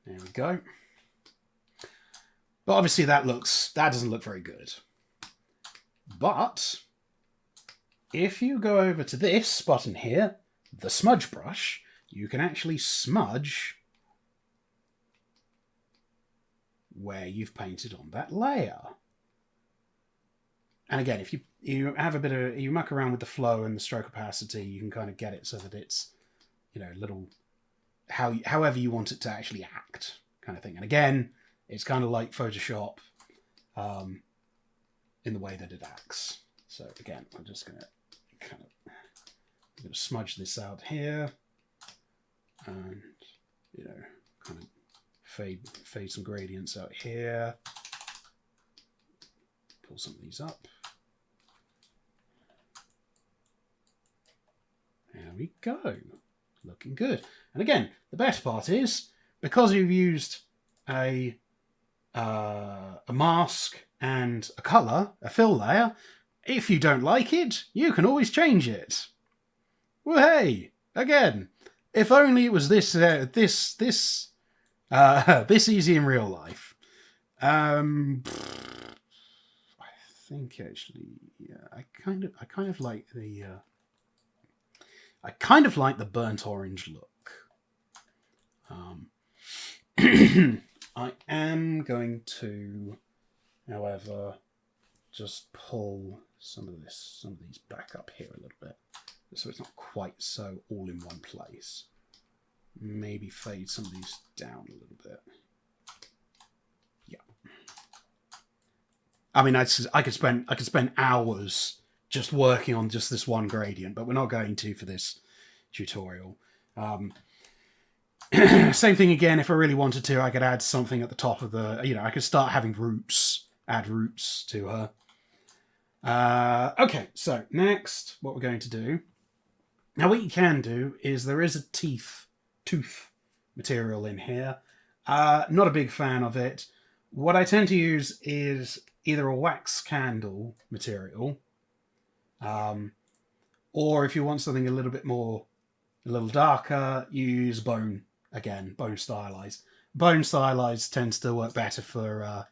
There we go. But obviously that doesn't look very good. But if you go over to this button here, the Smudge Brush, you can actually smudge where you've painted on that layer. And again, if you have you muck around with the flow and the stroke opacity, you can kind of get it so that it's, little, however you want it to actually act, kind of thing. And again, it's kind of like Photoshop in the way that it acts. So again, I'm just going to smudge this out here. And, kind of fade some gradients out here. Pull some of these up. There we go. Looking good. And again, the best part is, because you've used a mask and a colour, a fill layer, if you don't like it, you can always change it. Well, hey, again, if only it was this easy in real life. I think actually, yeah, I kind of like the burnt orange look. I am going to, however, just pull some of these back up here a little bit, so it's not quite so all in one place. Maybe fade some of these down a little bit. Yeah. I mean, I could spend hours just working on just this one gradient, but we're not going to for this tutorial. Same thing again, if I really wanted to, I could add something at the top of the, I could start having roots, add roots to her. Okay, so next, what we're going to do. Now, what you can do is there is a tooth material in here. Not a big fan of it. What I tend to use is either a wax candle material, or if you want something a little darker, use bone. Again, bone stylized. Bone stylized tends to work better for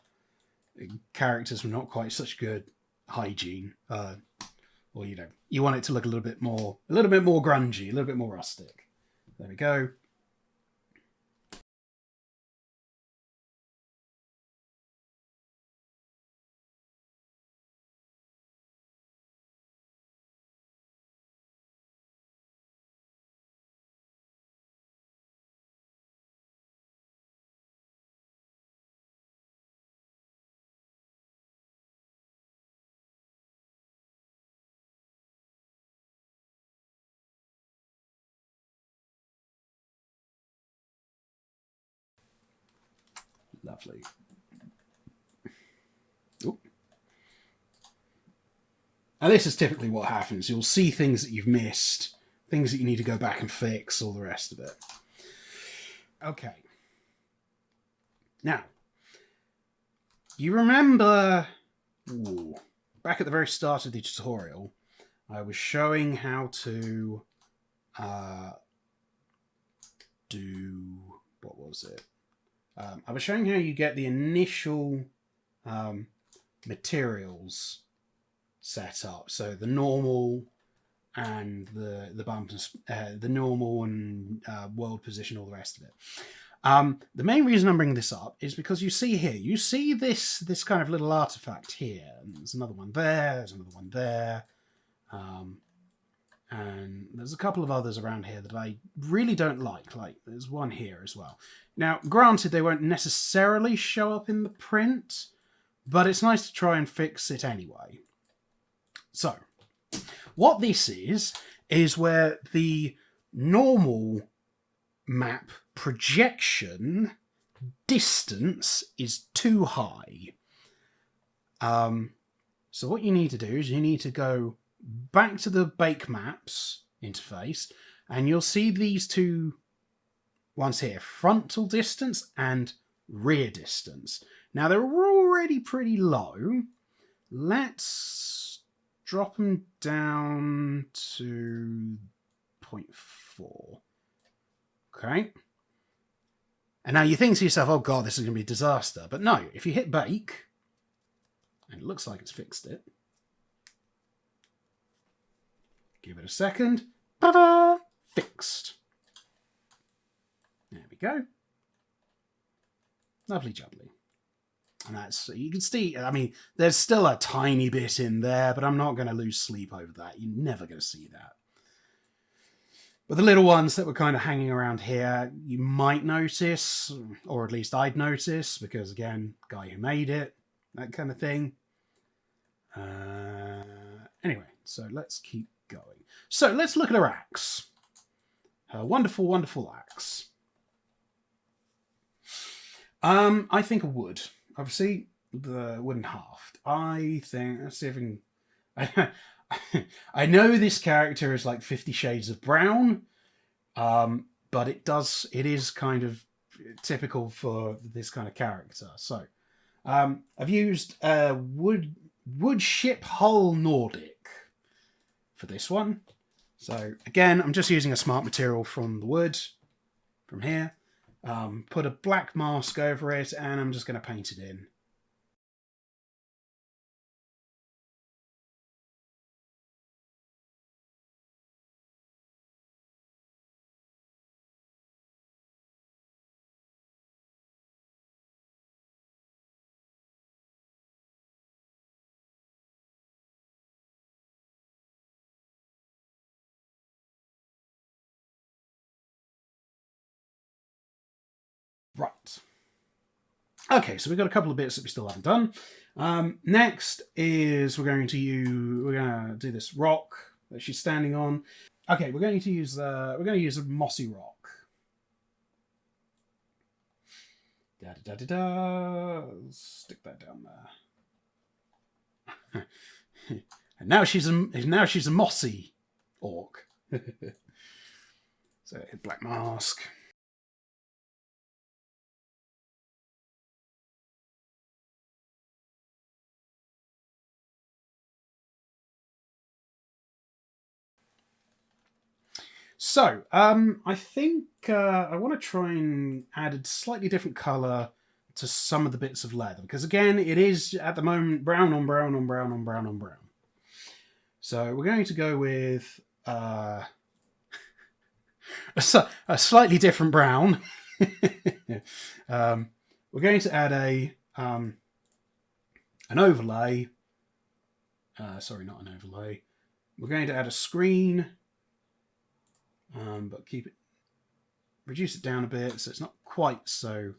characters with not quite such good hygiene. Or you want it to look a little bit more grungy, a little bit more rustic. There we go. Lovely. Ooh. And this is typically what happens. You'll see things that you've missed, things that you need to go back and fix, all the rest of it. Okay. Now, you remember, back at the very start of the tutorial, I was showing how to do, what was it? I was showing how you get the initial materials set up. So the normal and the bump, the normal and world position, all the rest of it. The main reason I'm bringing this up is because you see this kind of little artifact here. And there's another one there. There's another one there. And there's a couple of others around here that I really don't like. Like, there's one here as well. Now, granted, they won't necessarily show up in the print, but it's nice to try and fix it anyway. So, what this is where the normal map projection distance is too high. So what you need to do is you need to go back to the Bake Maps interface, and you'll see these two ones here, frontal distance and rear distance. Now, they're already pretty low. Let's drop them down to 0.4. Okay. And now you think to yourself, oh god, this is going to be a disaster. But no, if you hit bake, and it looks like it's fixed it, give it a second. Ta-da! Fixed. There we go. Lovely jubbly. And that's, you can see, I mean, there's still a tiny bit in there, but I'm not going to lose sleep over that. You're never going to see that. But the little ones that were kind of hanging around here, you might notice, or at least I'd notice, because again, guy who made it, that kind of thing. Anyway, so let's keep going. So let's look at her axe. Her wonderful, wonderful axe. I think a wood. Obviously, the wooden haft. I think, let's see if I can... I know this character is like 50 Shades of Brown, but it is kind of typical for this kind of character. So, I've used wood ship hull Nordic for this one. So again, I'm just using a smart material from the wood, from here. Put a black mask over it, and I'm just going to paint it in. Right. Okay, so we've got a couple of bits that we still haven't done. Next is we're going to do this rock that she's standing on. Okay, we're going to use a mossy rock. Da da da da da. Stick that down there. And now she's a mossy orc. So black mask. So, I think I want to try and add a slightly different colour to some of the bits of leather. Because again, it is, at the moment, brown on brown on brown on brown on brown. So we're going to go with a slightly different brown. We're going to add an overlay. Sorry, not an overlay. We're going to add a screen. But reduce it down a bit so it's not quite so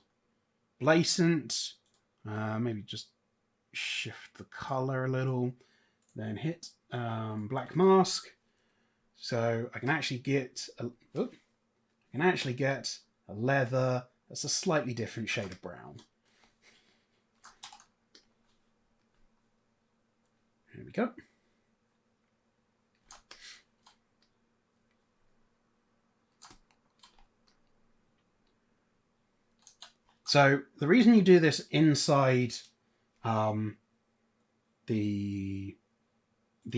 blatant. Maybe just shift the color a little. Then hit black mask, so I can actually get a leather that's a slightly different shade of brown. There we go. So the reason you do this inside the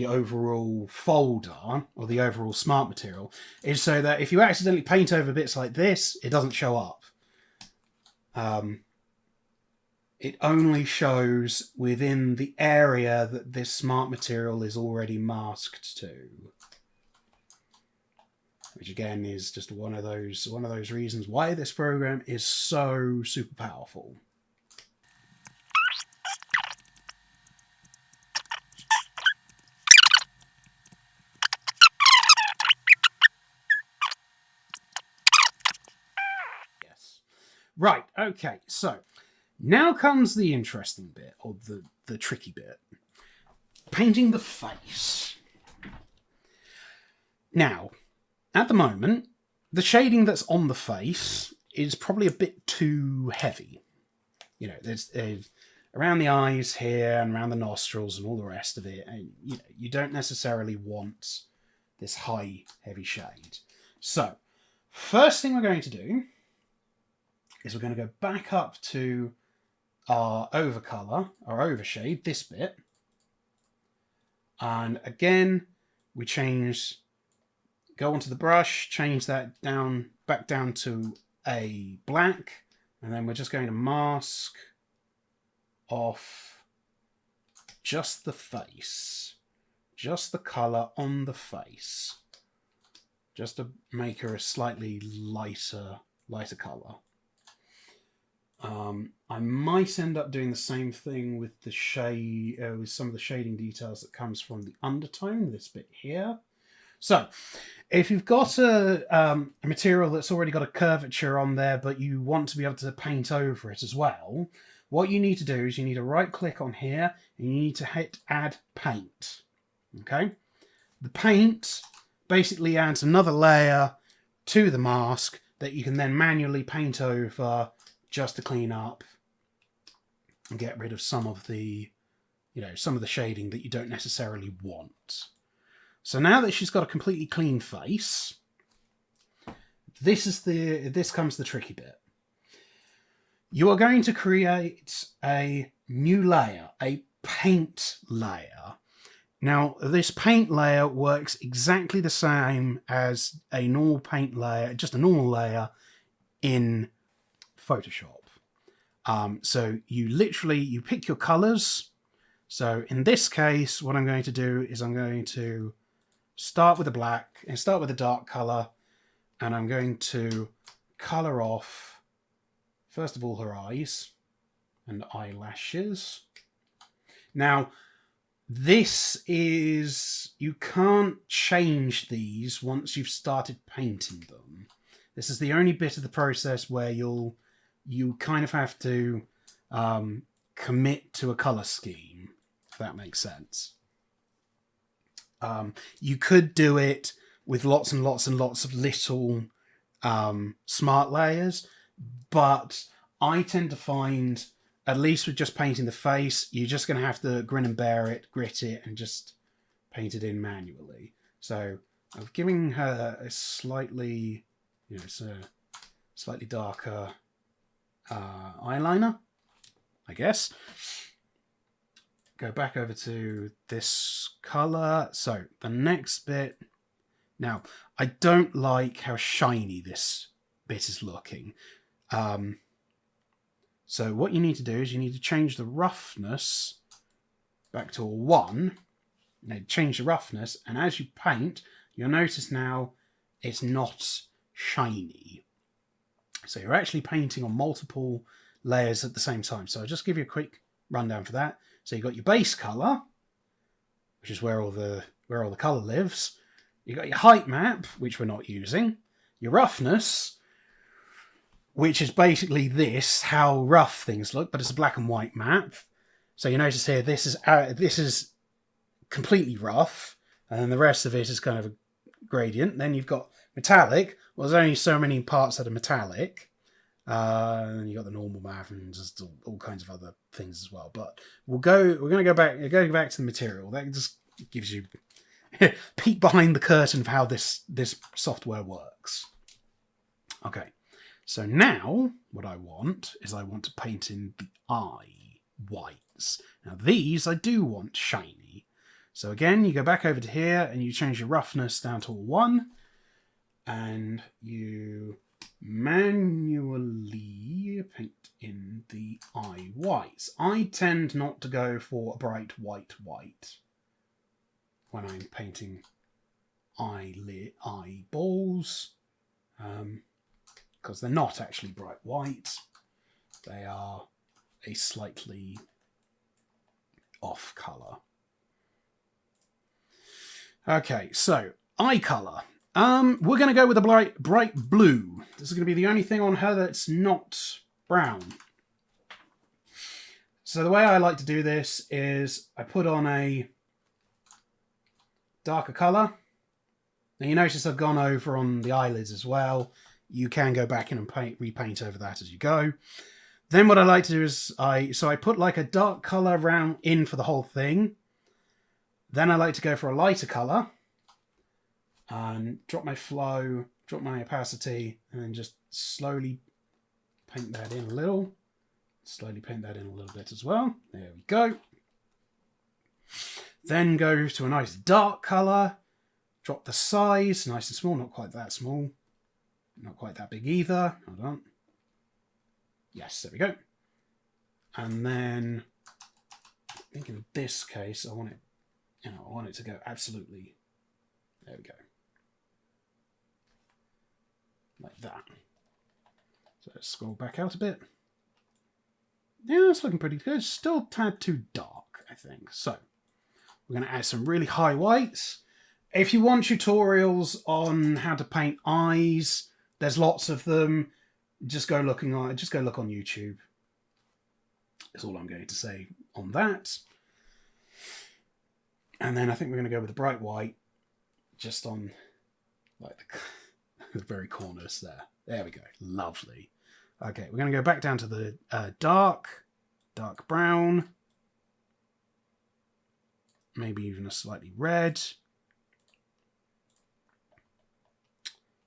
overall folder or the overall smart material is so that if you accidentally paint over bits like this, it doesn't show up. It only shows within the area that this smart material is already masked to. Which again is just one of those reasons why this program is so super powerful. Yes. Right, okay, so now comes the interesting bit, or the tricky bit. Painting the face. Now, at the moment, the shading that's on the face is probably a bit too heavy. You know, there's around the eyes here and around the nostrils and all the rest of it. And, you know, you don't necessarily want this high, heavy shade. So, first thing we're going to do is we're going to go back up to our overcolor, our overshade, this bit. And again, we go onto the brush, change that back down to a black, and then we're just going to mask off just the face, just the color on the face, just to make her a slightly lighter color. I might end up doing the same thing with the shade, with some of the shading details that comes from the undertone, this bit here. So, if you've got a material that's already got a curvature on there, but you want to be able to paint over it as well, what you need to do is you need to right-click on here, and you need to hit Add Paint. Okay? The paint basically adds another layer to the mask that you can then manually paint over just to clean up and get rid of some of the, some of the shading that you don't necessarily want. So now that she's got a completely clean face, this comes the tricky bit. You are going to create a new layer, a paint layer. Now, this paint layer works exactly the same as a normal paint layer, just a normal layer in Photoshop. So you pick your colors. So in this case, what I'm going to do is I'm going to start with a black and start with a dark color, and I'm going to color off, first of all, her eyes and eyelashes. Now, you can't change these once you've started painting them. This is the only bit of the process where you kind of have to commit to a color scheme, if that makes sense. You could do it with lots and lots and lots of little smart layers, but I tend to find, at least with just painting the face, you're just going to have to grin and bear it, grit it, and just paint it in manually. So I'm giving her a slightly, it's a slightly darker eyeliner, I guess. Go back over to this color. So the next bit. Now, I don't like how shiny this bit is looking. So what you need to do is you need to change the roughness back to a 1. Now, change the roughness, and as you paint, you'll notice now it's not shiny. So you're actually painting on multiple layers at the same time. So I'll just give you a quick rundown for that. So you've got your base color, which is where all the color lives. You've got your height map, which we're not using. Your roughness, which is basically this, how rough things look, but it's a black and white map. So you notice here, this is completely rough, and then the rest of it is kind of a gradient. Then you've got metallic. Well, there's only so many parts that are metallic. And then you got the normal map and just all kinds of other things as well. But we're going to go back to the material. That just gives you a peek behind the curtain of how this software works. Okay, so now what I want to paint in the eye whites. Now these I do want shiny. So again, you go back over to here and you change your roughness down to a 1, and you manually paint in the eye whites. I tend not to go for a bright white when I'm painting eyeballs, because they're not actually bright white. They are a slightly off color. Okay, so eye color. We're going to go with a bright blue. This is going to be the only thing on her that's not brown. So the way I like to do this is I put on a darker color. Now you notice I've gone over on the eyelids as well. You can go back in and repaint over that as you go. Then what I like to do is I put like a dark color in for the whole thing. Then I like to go for a lighter color and drop my flow, drop my opacity, and then just slowly paint that in a little. Slowly paint that in a little bit as well. There we go. Then go to a nice dark color. Drop the size, nice and small, not quite that small. Not quite that big either. Hold on. Yes, there we go. And then I think in this case, I want it, I want it to go absolutely, there we go. Like that. So let's scroll back out a bit. Yeah, it's looking pretty good. Still a tad too dark, I think. So we're going to add some really high whites. If you want tutorials on how to paint eyes, there's lots of them. Just go look on YouTube. That's all I'm going to say on that. And then I think we're going to go with the bright white, just on like the very corners there. There we go. Lovely. Okay, we're going to go back down to the dark brown. Maybe even a slightly red.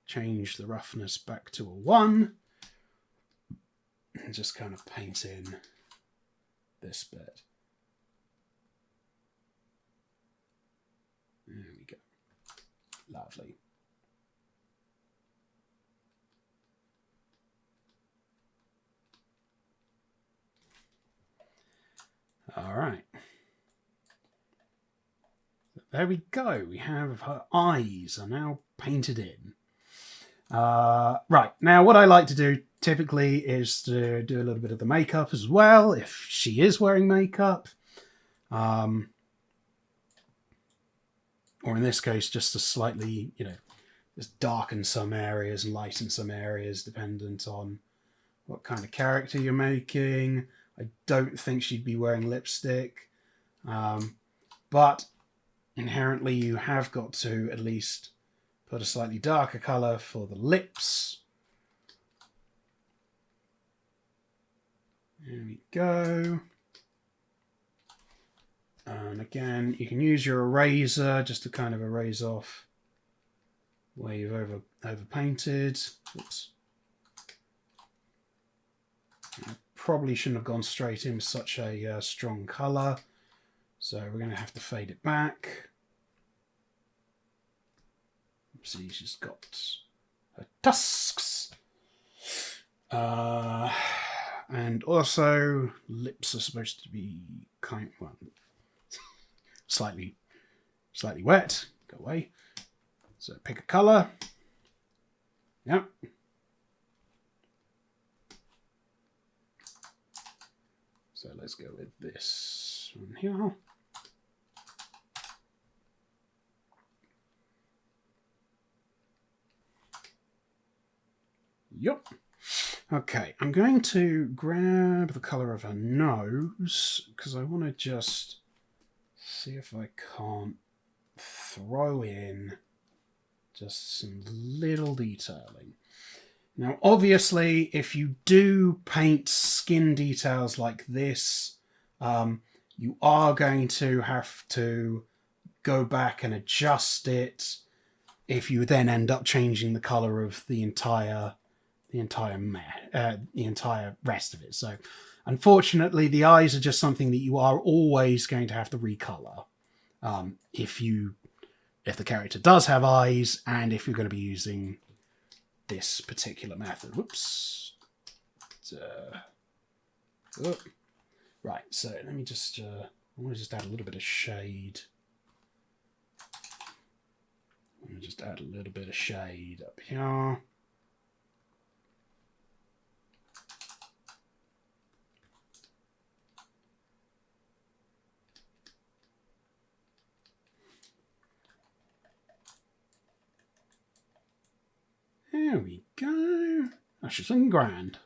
Change the roughness back to a 1. And just kind of paint in this bit. There we go. Lovely. All right. There we go. We have her eyes are now painted in. Right, now what I like to do typically is to do a little bit of the makeup as well, if she is wearing makeup. Or in this case, just to slightly, just darken some areas and lighten some areas, dependent on what kind of character you're making. I don't think she'd be wearing lipstick. But inherently you have got to at least put a slightly darker colour for the lips. There we go. And again, you can use your eraser just to kind of erase off where you've over painted. Oops. I probably shouldn't have gone straight in with such a strong colour. So we're going to have to fade it back. See, she's got her tusks. And also, lips are supposed to be slightly wet. Go away. So pick a colour. Yep. So let's go with this one here. Yep. Okay, I'm going to grab the colour of her nose because I want to just see if I can't throw in just some little detailing. Now, obviously, if you do paint skin details like this, you are going to have to go back and adjust it if you then end up changing the colour of the entire rest of it. So unfortunately, the eyes are just something that you are always going to have to recolor if the character does have eyes and if you're going to be using this particular method. Whoops. Right, so let me just I want to just add a little bit of shade. I'm going to just add a little bit of shade up here. There we go. That's just looking grand.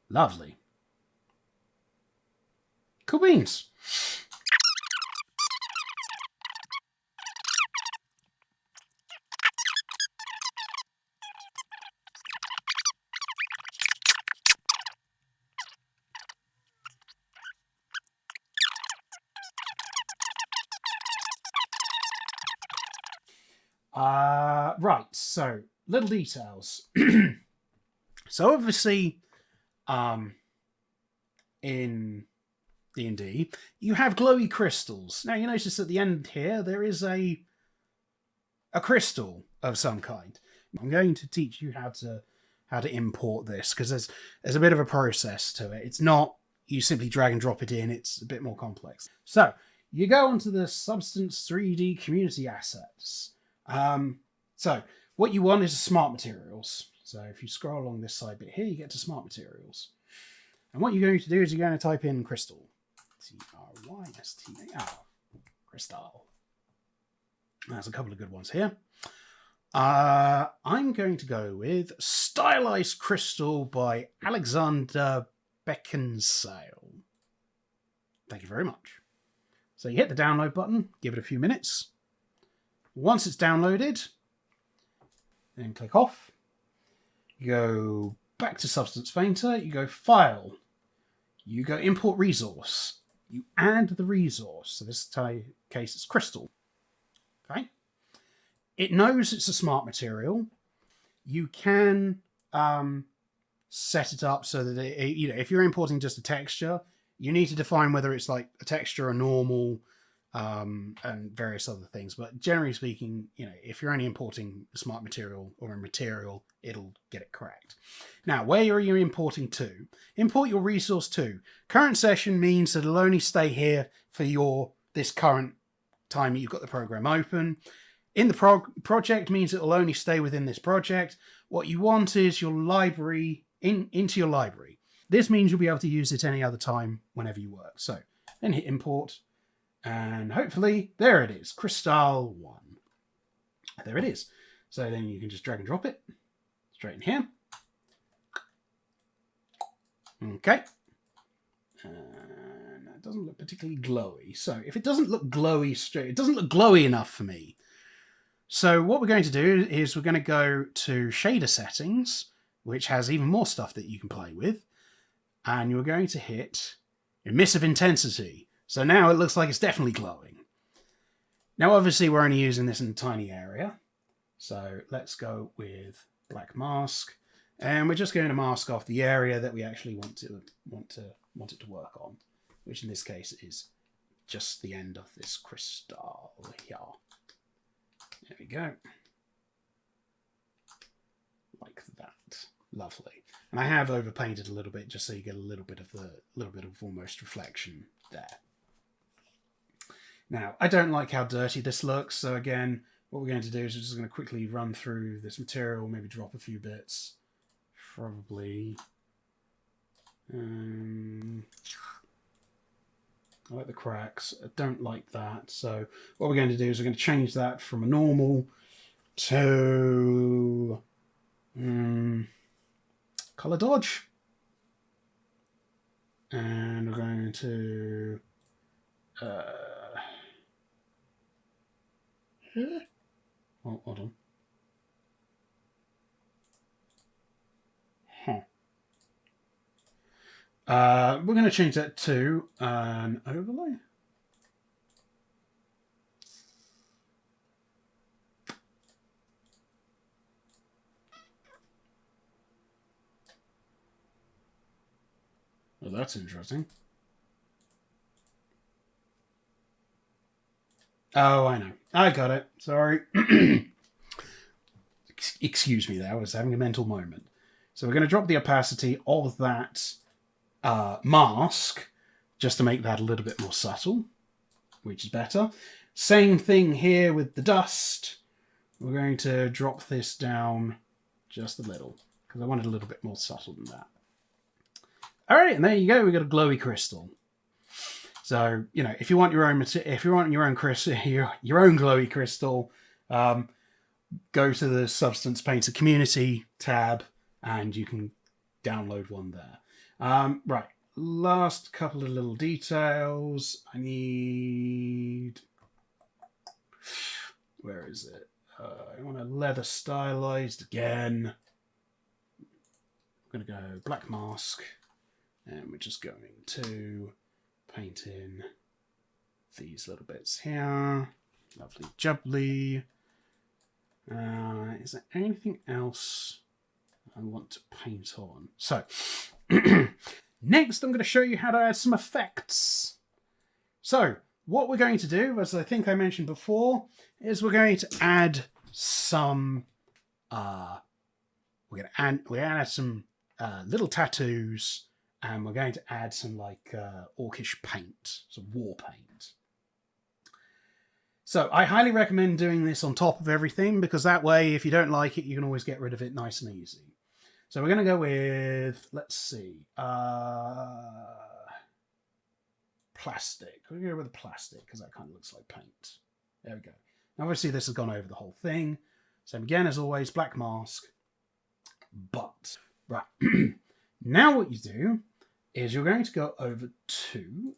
Lovely. Cool beans. Right, so little details. So obviously, in D&D, you have glowy crystals. Now you notice at the end here there is a crystal of some kind. I'm going to teach you how to import this because there's a bit of a process to it. It's not you simply drag and drop it in. It's a bit more complex. So you go onto the Substance 3D community assets. So what you want is smart materials. So if you scroll along this side bit here, you get to smart materials. And what you're going to do is you're going to type in crystal. Crystal. Crystal. There's a couple of good ones here. I'm going to go with Stylized Crystal by Alexander Beckinsale. Thank you very much. So you hit the download button, give it a few minutes. Once it's downloaded, then click off. You go back to Substance Painter, you go File, you go Import Resource, you add the resource. So this case it's crystal. Okay. It knows it's a smart material. You can set it up so that if you're importing just a texture, you need to define whether it's like a texture, a normal, and various other things. But generally speaking, if you're only importing a smart material or a material, it'll get it correct. Now, where are you importing to? Import your resource to. Current session means that it'll only stay here for this current time that you've got the program open. In the project means it'll only stay within this project. What you want is your library into your library. This means you'll be able to use it any other time whenever you work. So then hit import. And hopefully, there it is, Crystal 1. There it is. So then you can just drag and drop it straight in here. Okay. And that doesn't look particularly glowy. So if it doesn't look glowy straight, it doesn't look glowy enough for me. So what we're going to do is we're going to go to shader settings, which has even more stuff that you can play with. And you're going to hit emissive intensity. So now it looks like it's definitely glowing. Now, obviously, we're only using this in a tiny area. So let's go with black mask. And we're just going to mask off the area that we actually want it to work on, which in this case is just the end of this crystal here. There we go. Like that. Lovely. And I have overpainted a little bit just so you get a little bit of almost reflection there. Now, I don't like how dirty this looks, so again, what we're going to do is we're just going to quickly run through this material, maybe drop a few bits. Probably. I like the cracks. I don't like that. So what we're going to do is we're going to change that from a normal to color dodge. And we're going to oh, hold on. We're going to change that to an overlay. Oh, that's interesting. Oh, I know. I got it. Sorry. Excuse me there. I was having a mental moment. So we're going to drop the opacity of that mask just to make that a little bit more subtle, which is better. Same thing here with the dust. We're going to drop this down just a little because I wanted a little bit more subtle than that. All right, and there you go. We got a glowy crystal. So if you want your own your own glowy crystal, go to the Substance Painter Community tab, and you can download one there. Right, last couple of little details. I need... Where is it? I want a leather stylized again. I'm going to go black mask, and we're just going to paint in these little bits here. Lovely jubbly. Is there anything else I want to paint on? So, next I'm going to show you how to add some effects. So, what we're going to do, as I think I mentioned before, is we're going to add some we're going to add some little tattoos, and we're going to add some orcish paint, some war paint. So I highly recommend doing this on top of everything, because that way, if you don't like it, you can always get rid of it nice and easy. So we're going to go with, let's see, plastic. We're going to go with the plastic, because that kind of looks like paint. There we go. Now, obviously, this has gone over the whole thing. So again, as always, black mask. But, right. Now what you do is you're going to go over to,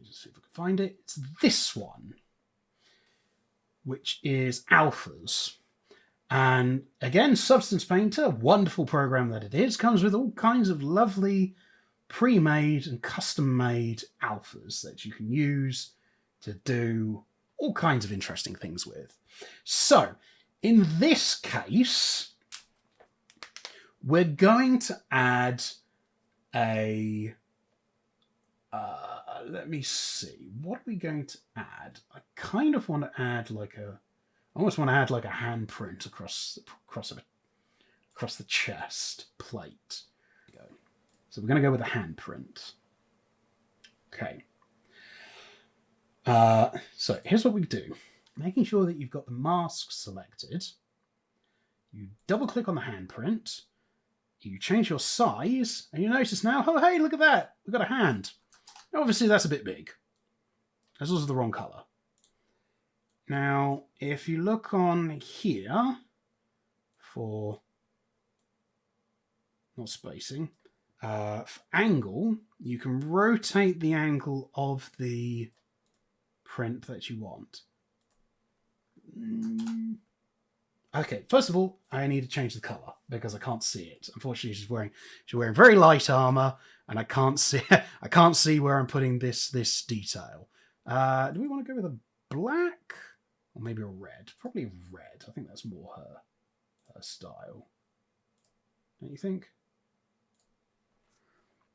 just see if I can find it. It's this one, which is alphas. And again, Substance Painter, wonderful program that it is, comes with all kinds of lovely pre-made and custom-made alphas that you can use to do all kinds of interesting things with. So, in this case, we're going to add a... let me see. What are we going to add? I kind of want to add I almost want to add like a handprint across the chest plate. So we're going to go with a handprint. Okay. So here's what we do. Making sure that you've got the mask selected. You double click on the handprint. You change your size, and you notice now, oh hey, look at that. We've got a hand. Now, obviously that's a bit big. That's also the wrong color. Now, if you look on here for, not spacing, for angle, you can rotate the angle of the print that you want. Okay, first of all, I need to change the color because I can't see it. Unfortunately, she's wearing very light armor, and I can't see where I'm putting this detail. Do we want to go with a black or maybe a red? Probably red. I think that's more her style. Don't you think?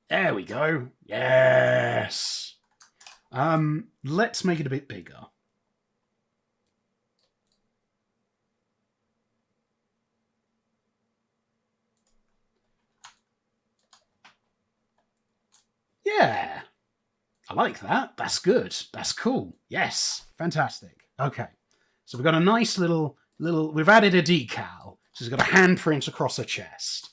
There we go. Yes. Let's make it a bit bigger. Yeah. I like that. That's good. That's cool. Yes. Fantastic. Okay. So we've got a nice little, we've added a decal. She's got a handprint across her chest.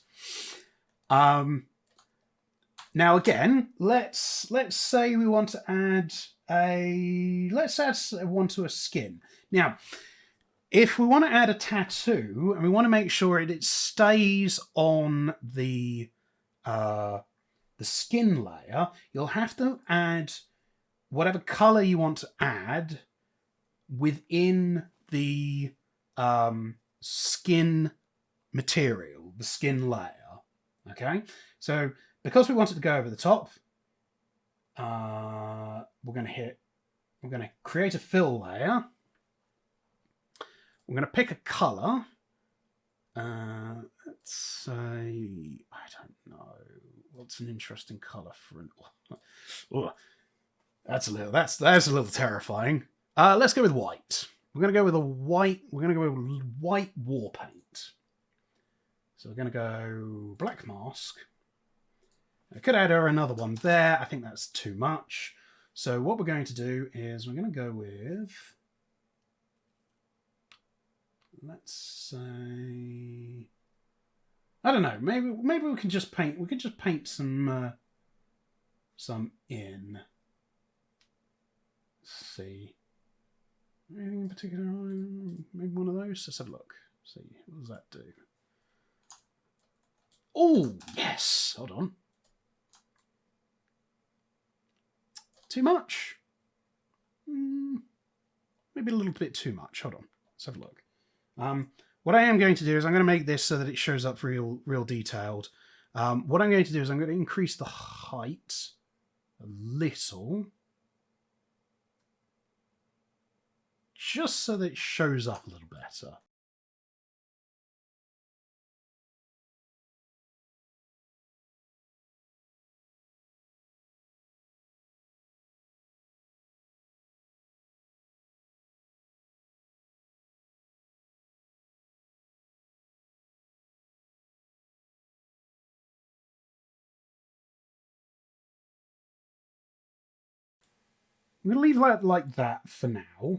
Now again, let's say we want to add one to a skin. Now, if we want to add a tattoo and we want to make sure it stays on the skin layer, you'll have to add whatever color you want to add within the skin material, the skin layer. Okay, so because we wanted to go over the top, we're going to create a fill layer. We're going to pick a color. Let's say, I don't know, what's an interesting color for an... Oh, that's a little terrifying. Let's go with white. We're going to go with white war paint. So we're going to go black mask. I could add her another one there. I think that's too much. So what we're going to do is we're going to go with, let's say, I don't know. Maybe we can just paint. We could just paint some in. Let's see. Anything in particular? Maybe one of those. Let's have a look. See, what does that do? Oh yes. Hold on. Too much? Maybe a little bit too much. Hold on. Let's have a look. What I am going to do is I'm going to make this so that it shows up real detailed. What I'm going to do is I'm going to increase the height a little. Just so that it shows up a little better. I'm going to leave that like that for now.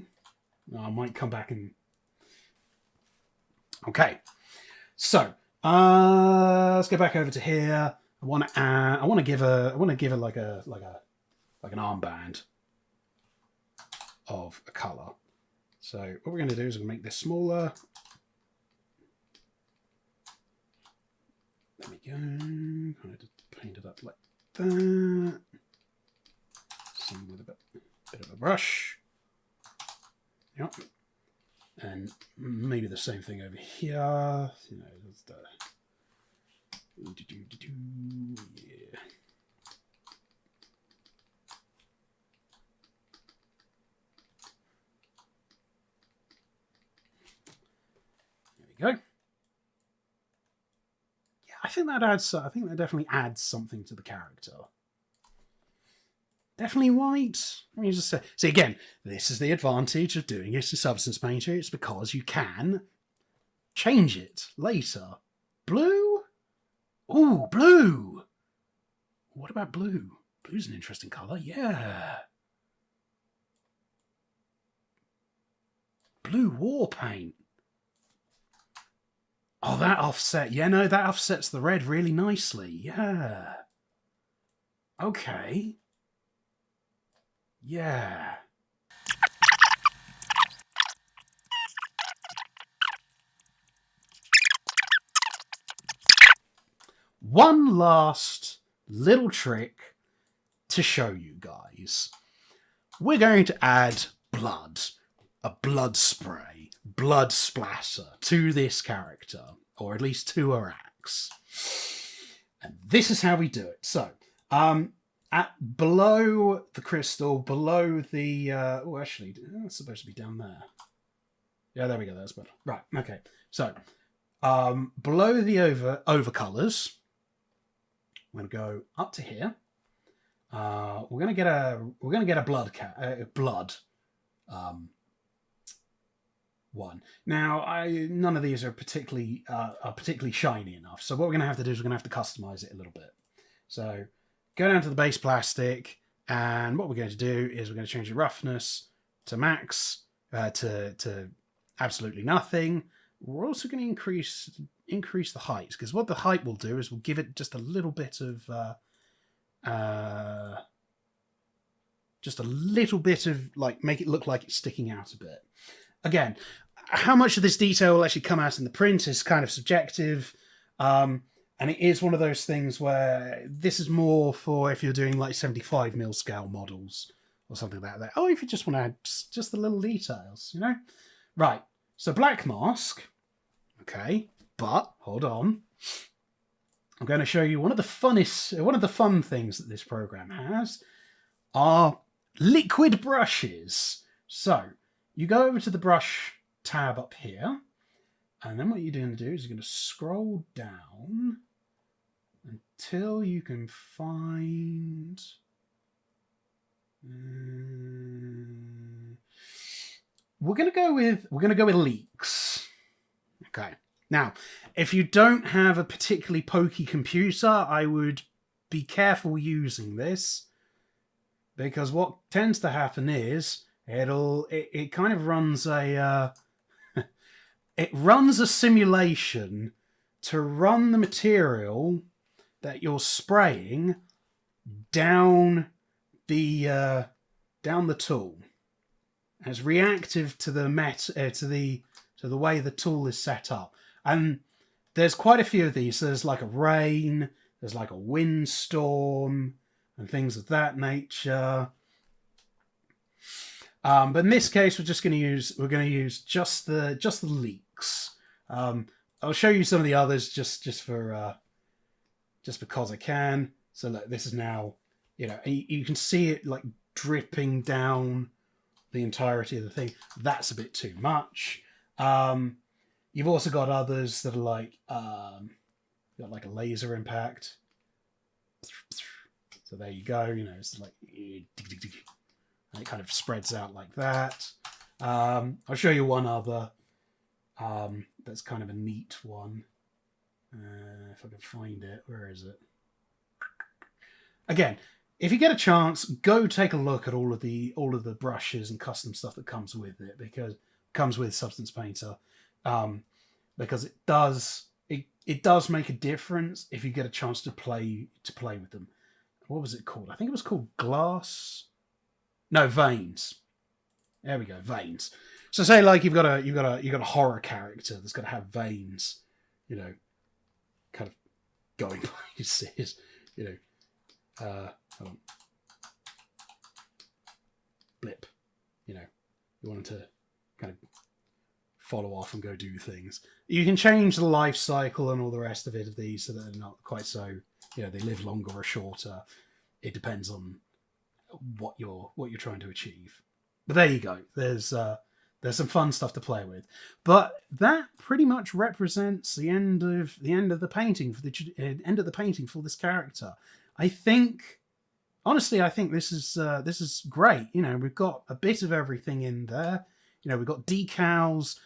I might come back and... Okay. So, let's go back over to here. I want to give her like an armband of a color. So what we're going to do is we'll make this smaller. There we go. Kind of just paint it up like that. Some with a bit of a brush. Yep. And maybe the same thing over here. You know, that's the... Yeah. There we go. Yeah, I think that definitely adds something to the character. Definitely white. I mean, just say. See, again, this is the advantage of doing it in Substance Painter. It's because you can change it later. Blue? Ooh, blue. What about blue? Blue's an interesting colour. Yeah. Blue war paint. Oh, that offset. Yeah, no, that offsets the red really nicely. Yeah. Okay. Yeah. One last little trick to show you guys. We're going to add blood. a blood spray, blood splatter to this character, or at least to her axe. And this is how we do it. So, at below the crystal, below the oh, actually, it's supposed to be down there. Yeah, there we go. That's better. Right. Okay. So, below the overcolors, I'm going to go up to here. We're going to get a blood one. Now, none of these are particularly shiny enough. So what we're going to have to do is we're going to have to customize it a little bit. So go down to the base plastic, and what we're going to do is we're going to change the roughness to max, to absolutely nothing. We're also going to increase the height, because what the height will do is we'll give it just a little bit of like, make it look like it's sticking out a bit. Again, how much of this detail will actually come out in the print is kind of subjective. And it is one of those things where this is more for if you're doing like 75mm scale models or something like that. Oh, if you just want to add just the little details, you know? Right, so black mask. Okay, but hold on. I'm going to show you one of the fun things that this program has are liquid brushes. So you go over to the brush tab up here, and then what you're going to do is you're going to scroll down until you can find we're going to go with leaks. Okay. Now, if you don't have a particularly pokey computer, I would be careful using this, because what tends to happen is it kind of runs a it runs a simulation to run the material that you're spraying down the tool. And it's reactive to the to the way the tool is set up. And there's quite a few of these. There's like a rain, there's like a windstorm, and things of that nature. But in this case, we're going to use just the leaks. I'll show you some of the others just because I can. So look, this is now, you know, you can see it like dripping down the entirety of the thing. That's a bit too much. You've also got others that are like got like a laser impact. So there you go. You know, it's like and it kind of spreads out like that. I'll show you one other that's kind of a neat one. If I can find it, where is it? Again, if you get a chance, go take a look at all of the brushes and custom stuff that comes with it, because it comes with Substance Painter, because it does make a difference if you get a chance to play with them. What was it called? I think it was called Veins. There we go, veins. So say like you've got a horror character that's got to have veins, you know, kind of going places, you know. Hold on. Blip. You know, you want them to kind of follow off and go do things. You can change the life cycle and all the rest of it of these so that they're not quite so, you know, they live longer or shorter. It depends on what you're trying to achieve. But there you go. There's some fun stuff to play with. But that pretty much represents the end of the painting for this character. I think this is great. You know, we've got a bit of everything in there. You know, we've got decals,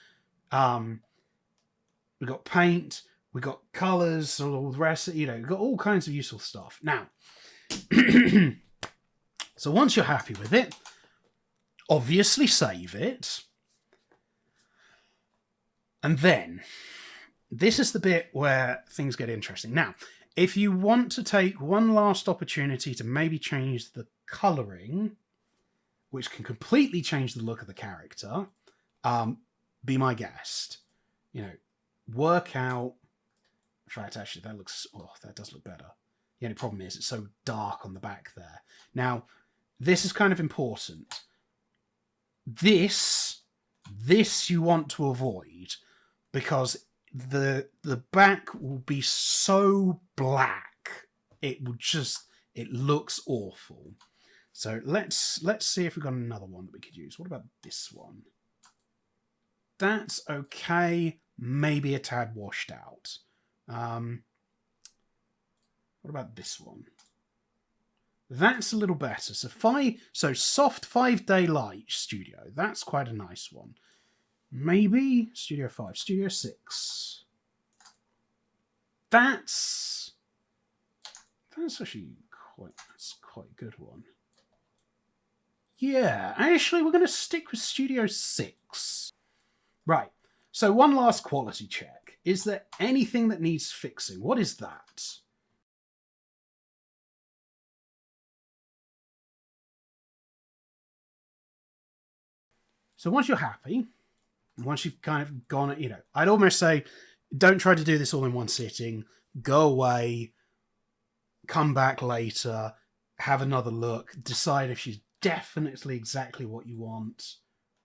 we've got paint, we've got colours, all the rest. You know, we've got all kinds of useful stuff. Now, so once you're happy with it, obviously save it. And then, this is the bit where things get interesting. Now, if you want to take one last opportunity to maybe change the colouring, which can completely change the look of the character, be my guest. You know, work out. In fact, actually, that does look better. The only problem is it's so dark on the back there. Now, this is kind of important. This This you want to avoid, because the back will be so black. It looks awful. So let's see if we've got another one that we could use. What about this one? That's okay. Maybe a tad washed out. What about this one? That's a little better. So soft 5-day light studio. That's quite a nice one. Maybe Studio 5, Studio 6. That's actually quite a good one. Yeah, actually we're going to stick with Studio 6. Right. So one last quality check. Is there anything that needs fixing? What is that? So once you're happy, once you've kind of gone, I'd almost say, don't try to do this all in one sitting. Go away, come back later, have another look, decide if she's definitely exactly what you want,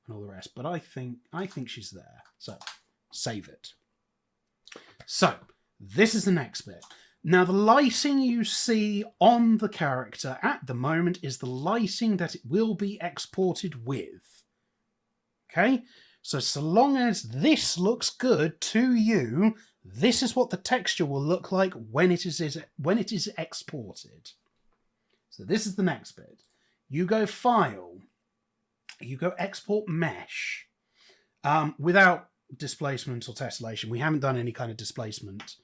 and all the rest. But I think she's there. So save it. So this is the next bit. Now the lighting you see on the character at the moment is the lighting that it will be exported with. Okay? So long as this looks good to you, this is what the texture will look like when it is exported. So this is the next bit. You go File. You go Export Mesh. Without displacement or tessellation. We haven't done any kind of displacement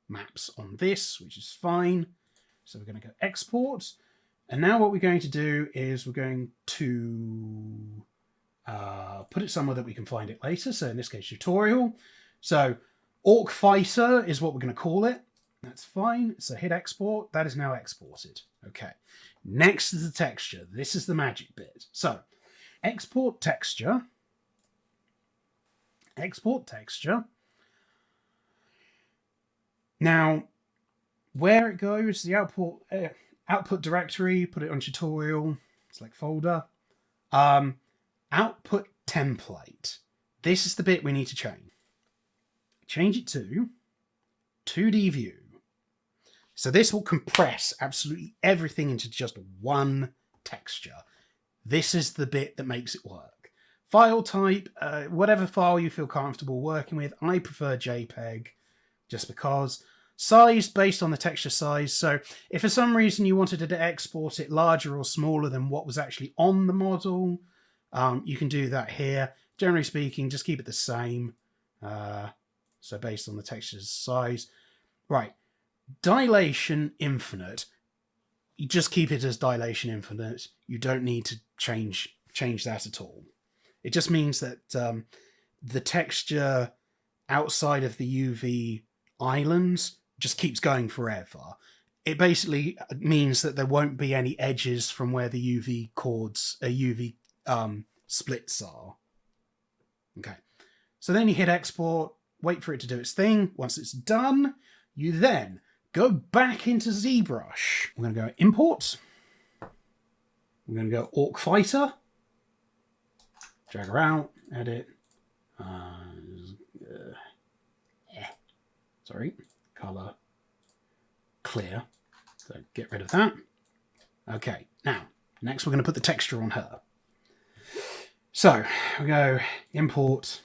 maps on this, which is fine. So we're going to go Export. And now what we're going to do is we're going to put it somewhere that we can find it later. So in this case, tutorial. So Orc Fighter is what we're going to call it. That's fine. So hit export. That is now exported. Okay. Next is the texture. This is the magic bit. So export texture. Export texture. Now, where it goes, the output directory, put it on tutorial, select folder. Output template. This is the bit we need to change. Change it to 2D view. So this will compress absolutely everything into just one texture. This is the bit that makes it work. File type, whatever file you feel comfortable working with. I prefer JPEG just because. Size based on the texture size. So if for some reason you wanted to export it larger or smaller than what was actually on the model, you can do that here. Generally speaking, just keep it the same. So based on the texture's size. Right. Dilation infinite. You just keep it as dilation infinite. You don't need to change that at all. It just means that the texture outside of the UV islands just keeps going forever. It basically means that there won't be any edges from where the UV UV splits are. Okay. So then you hit export, wait for it to do its thing. Once it's done, you then go back into ZBrush. We're going to go import. We're going to go Orc Fighter. Drag her out, edit. Sorry, color clear. So get rid of that. Okay, now, next we're going to put the texture on her. So we go import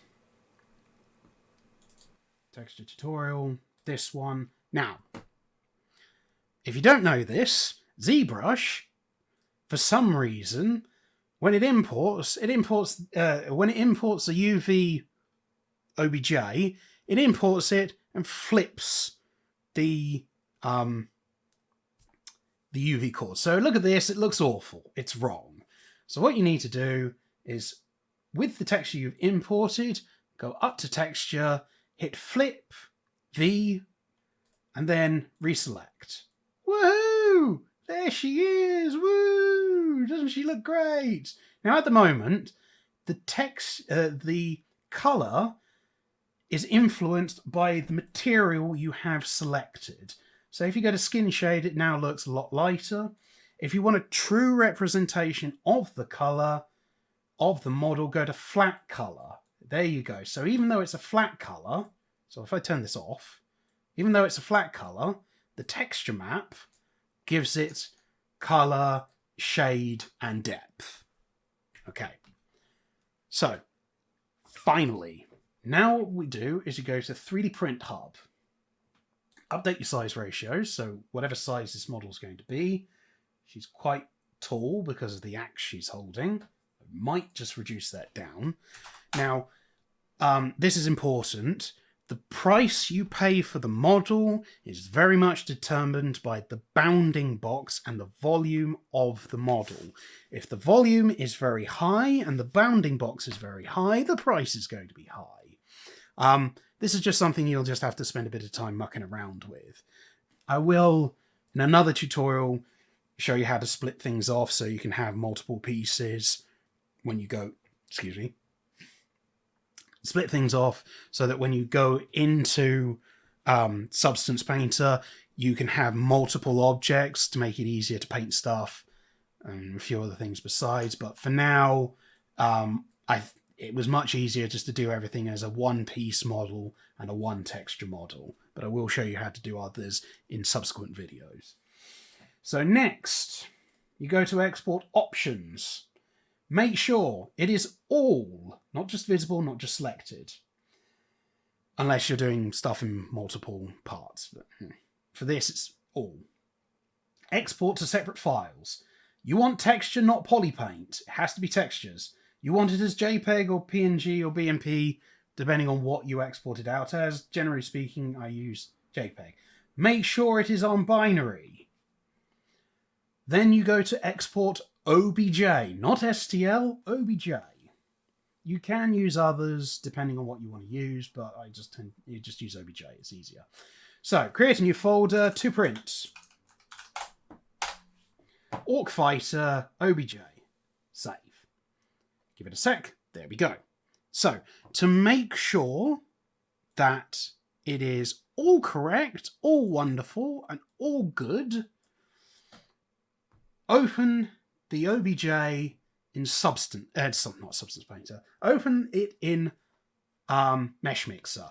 texture tutorial, this one. Now, if you don't know this, ZBrush, for some reason, when it imports a UV OBJ, it imports it and flips the UV chord. So look at this, it looks awful. It's wrong. So what you need to do is, with the texture you've imported, go up to texture, hit flip, V, and then reselect. Woohoo! There she is! Woo! Doesn't she look great? Now at the moment, the color is influenced by the material you have selected. So if you go to skin shade, it now looks a lot lighter. If you want a true representation of the color, of the model go to flat color. There you go. So even though it's a flat color, so if I turn this off, even though it's a flat color, the texture map gives it color, shade, and depth. Okay. So, finally, now what we do is you go to 3D Print Hub. Update your size ratios, so whatever size this model is going to be. She's quite tall because of the axe she's holding. I might just reduce that down. Now, this is important. The price you pay for the model is very much determined by the bounding box and the volume of the model. If the volume is very high and the bounding box is very high, the price is going to be high. This is just something you'll just have to spend a bit of time mucking around with. I will, in another tutorial, show you how to split things off so you can have multiple pieces when you go, split things off so that when you go into Substance Painter, you can have multiple objects to make it easier to paint stuff and a few other things besides. But for now, it was much easier just to do everything as a one-piece model and a one-texture model. But I will show you how to do others in subsequent videos. So next, you go to Export Options. Make sure it is all, not just visible, not just selected. Unless you're doing stuff in multiple parts. But for this, it's all. Export to separate files. You want texture, not polypaint. It has to be textures. You want it as JPEG or PNG or BMP, depending on what you export it out as. Generally speaking, I use JPEG. Make sure it is on binary. Then you go to Export OBJ, not STL, OBJ. You can use others depending on what you want to use, but you just use OBJ, it's easier. So, create a new folder to print. Orc Fighter, OBJ. Save. Give it a sec. There we go. So, to make sure that it is all correct, all wonderful, and all good, open the OBJ in not Substance Painter. Open it in Meshmixer.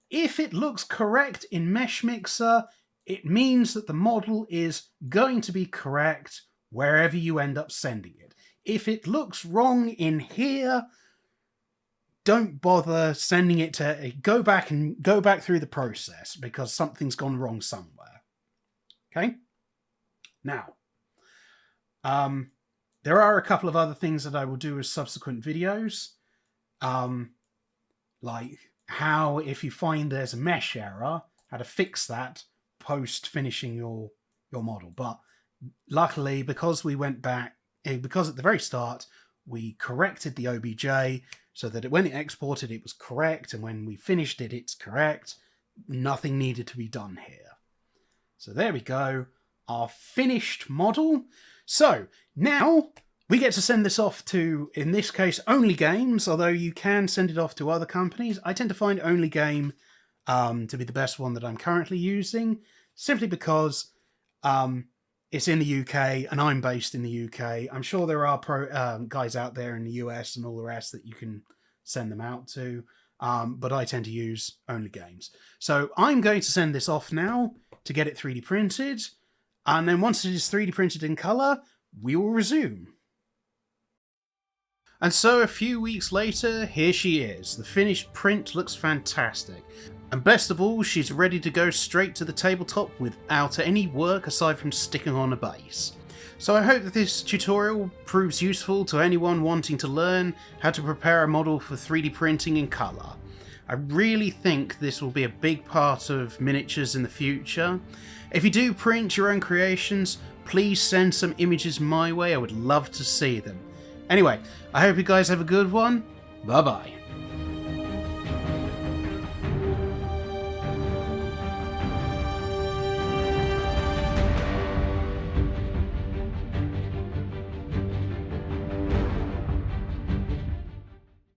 If it looks correct in Meshmixer, it means that the model is going to be correct wherever you end up sending it. If it looks wrong in here, don't bother sending it to... Go back through the process because something's gone wrong somewhere. Okay? Now, there are a couple of other things that I will do as subsequent videos. Like how, if you find there's a mesh error, how to fix that post finishing your model. But luckily, because we went back, because at the very start, we corrected the OBJ so that when it exported, it was correct. And when we finished it, it's correct. Nothing needed to be done here. So there we go. Our finished model. So now we get to send this off to, in this case, Only Games, although you can send it off to other companies. I tend to find Only Game to be the best one that I'm currently using, simply because it's in the UK and I'm based in the UK. I'm sure there are guys out there in the US and all the rest that you can send them out to, but I tend to use Only Games. So I'm going to send this off now to get it 3D printed. And then once it is 3D printed in colour, we will resume. And so a few weeks later, here she is. The finished print looks fantastic. And best of all, she's ready to go straight to the tabletop without any work aside from sticking on a base. So I hope that this tutorial proves useful to anyone wanting to learn how to prepare a model for 3D printing in colour. I really think this will be a big part of miniatures in the future. If you do print your own creations, please send some images my way. I would love to see them. Anyway, I hope you guys have a good one. Bye bye.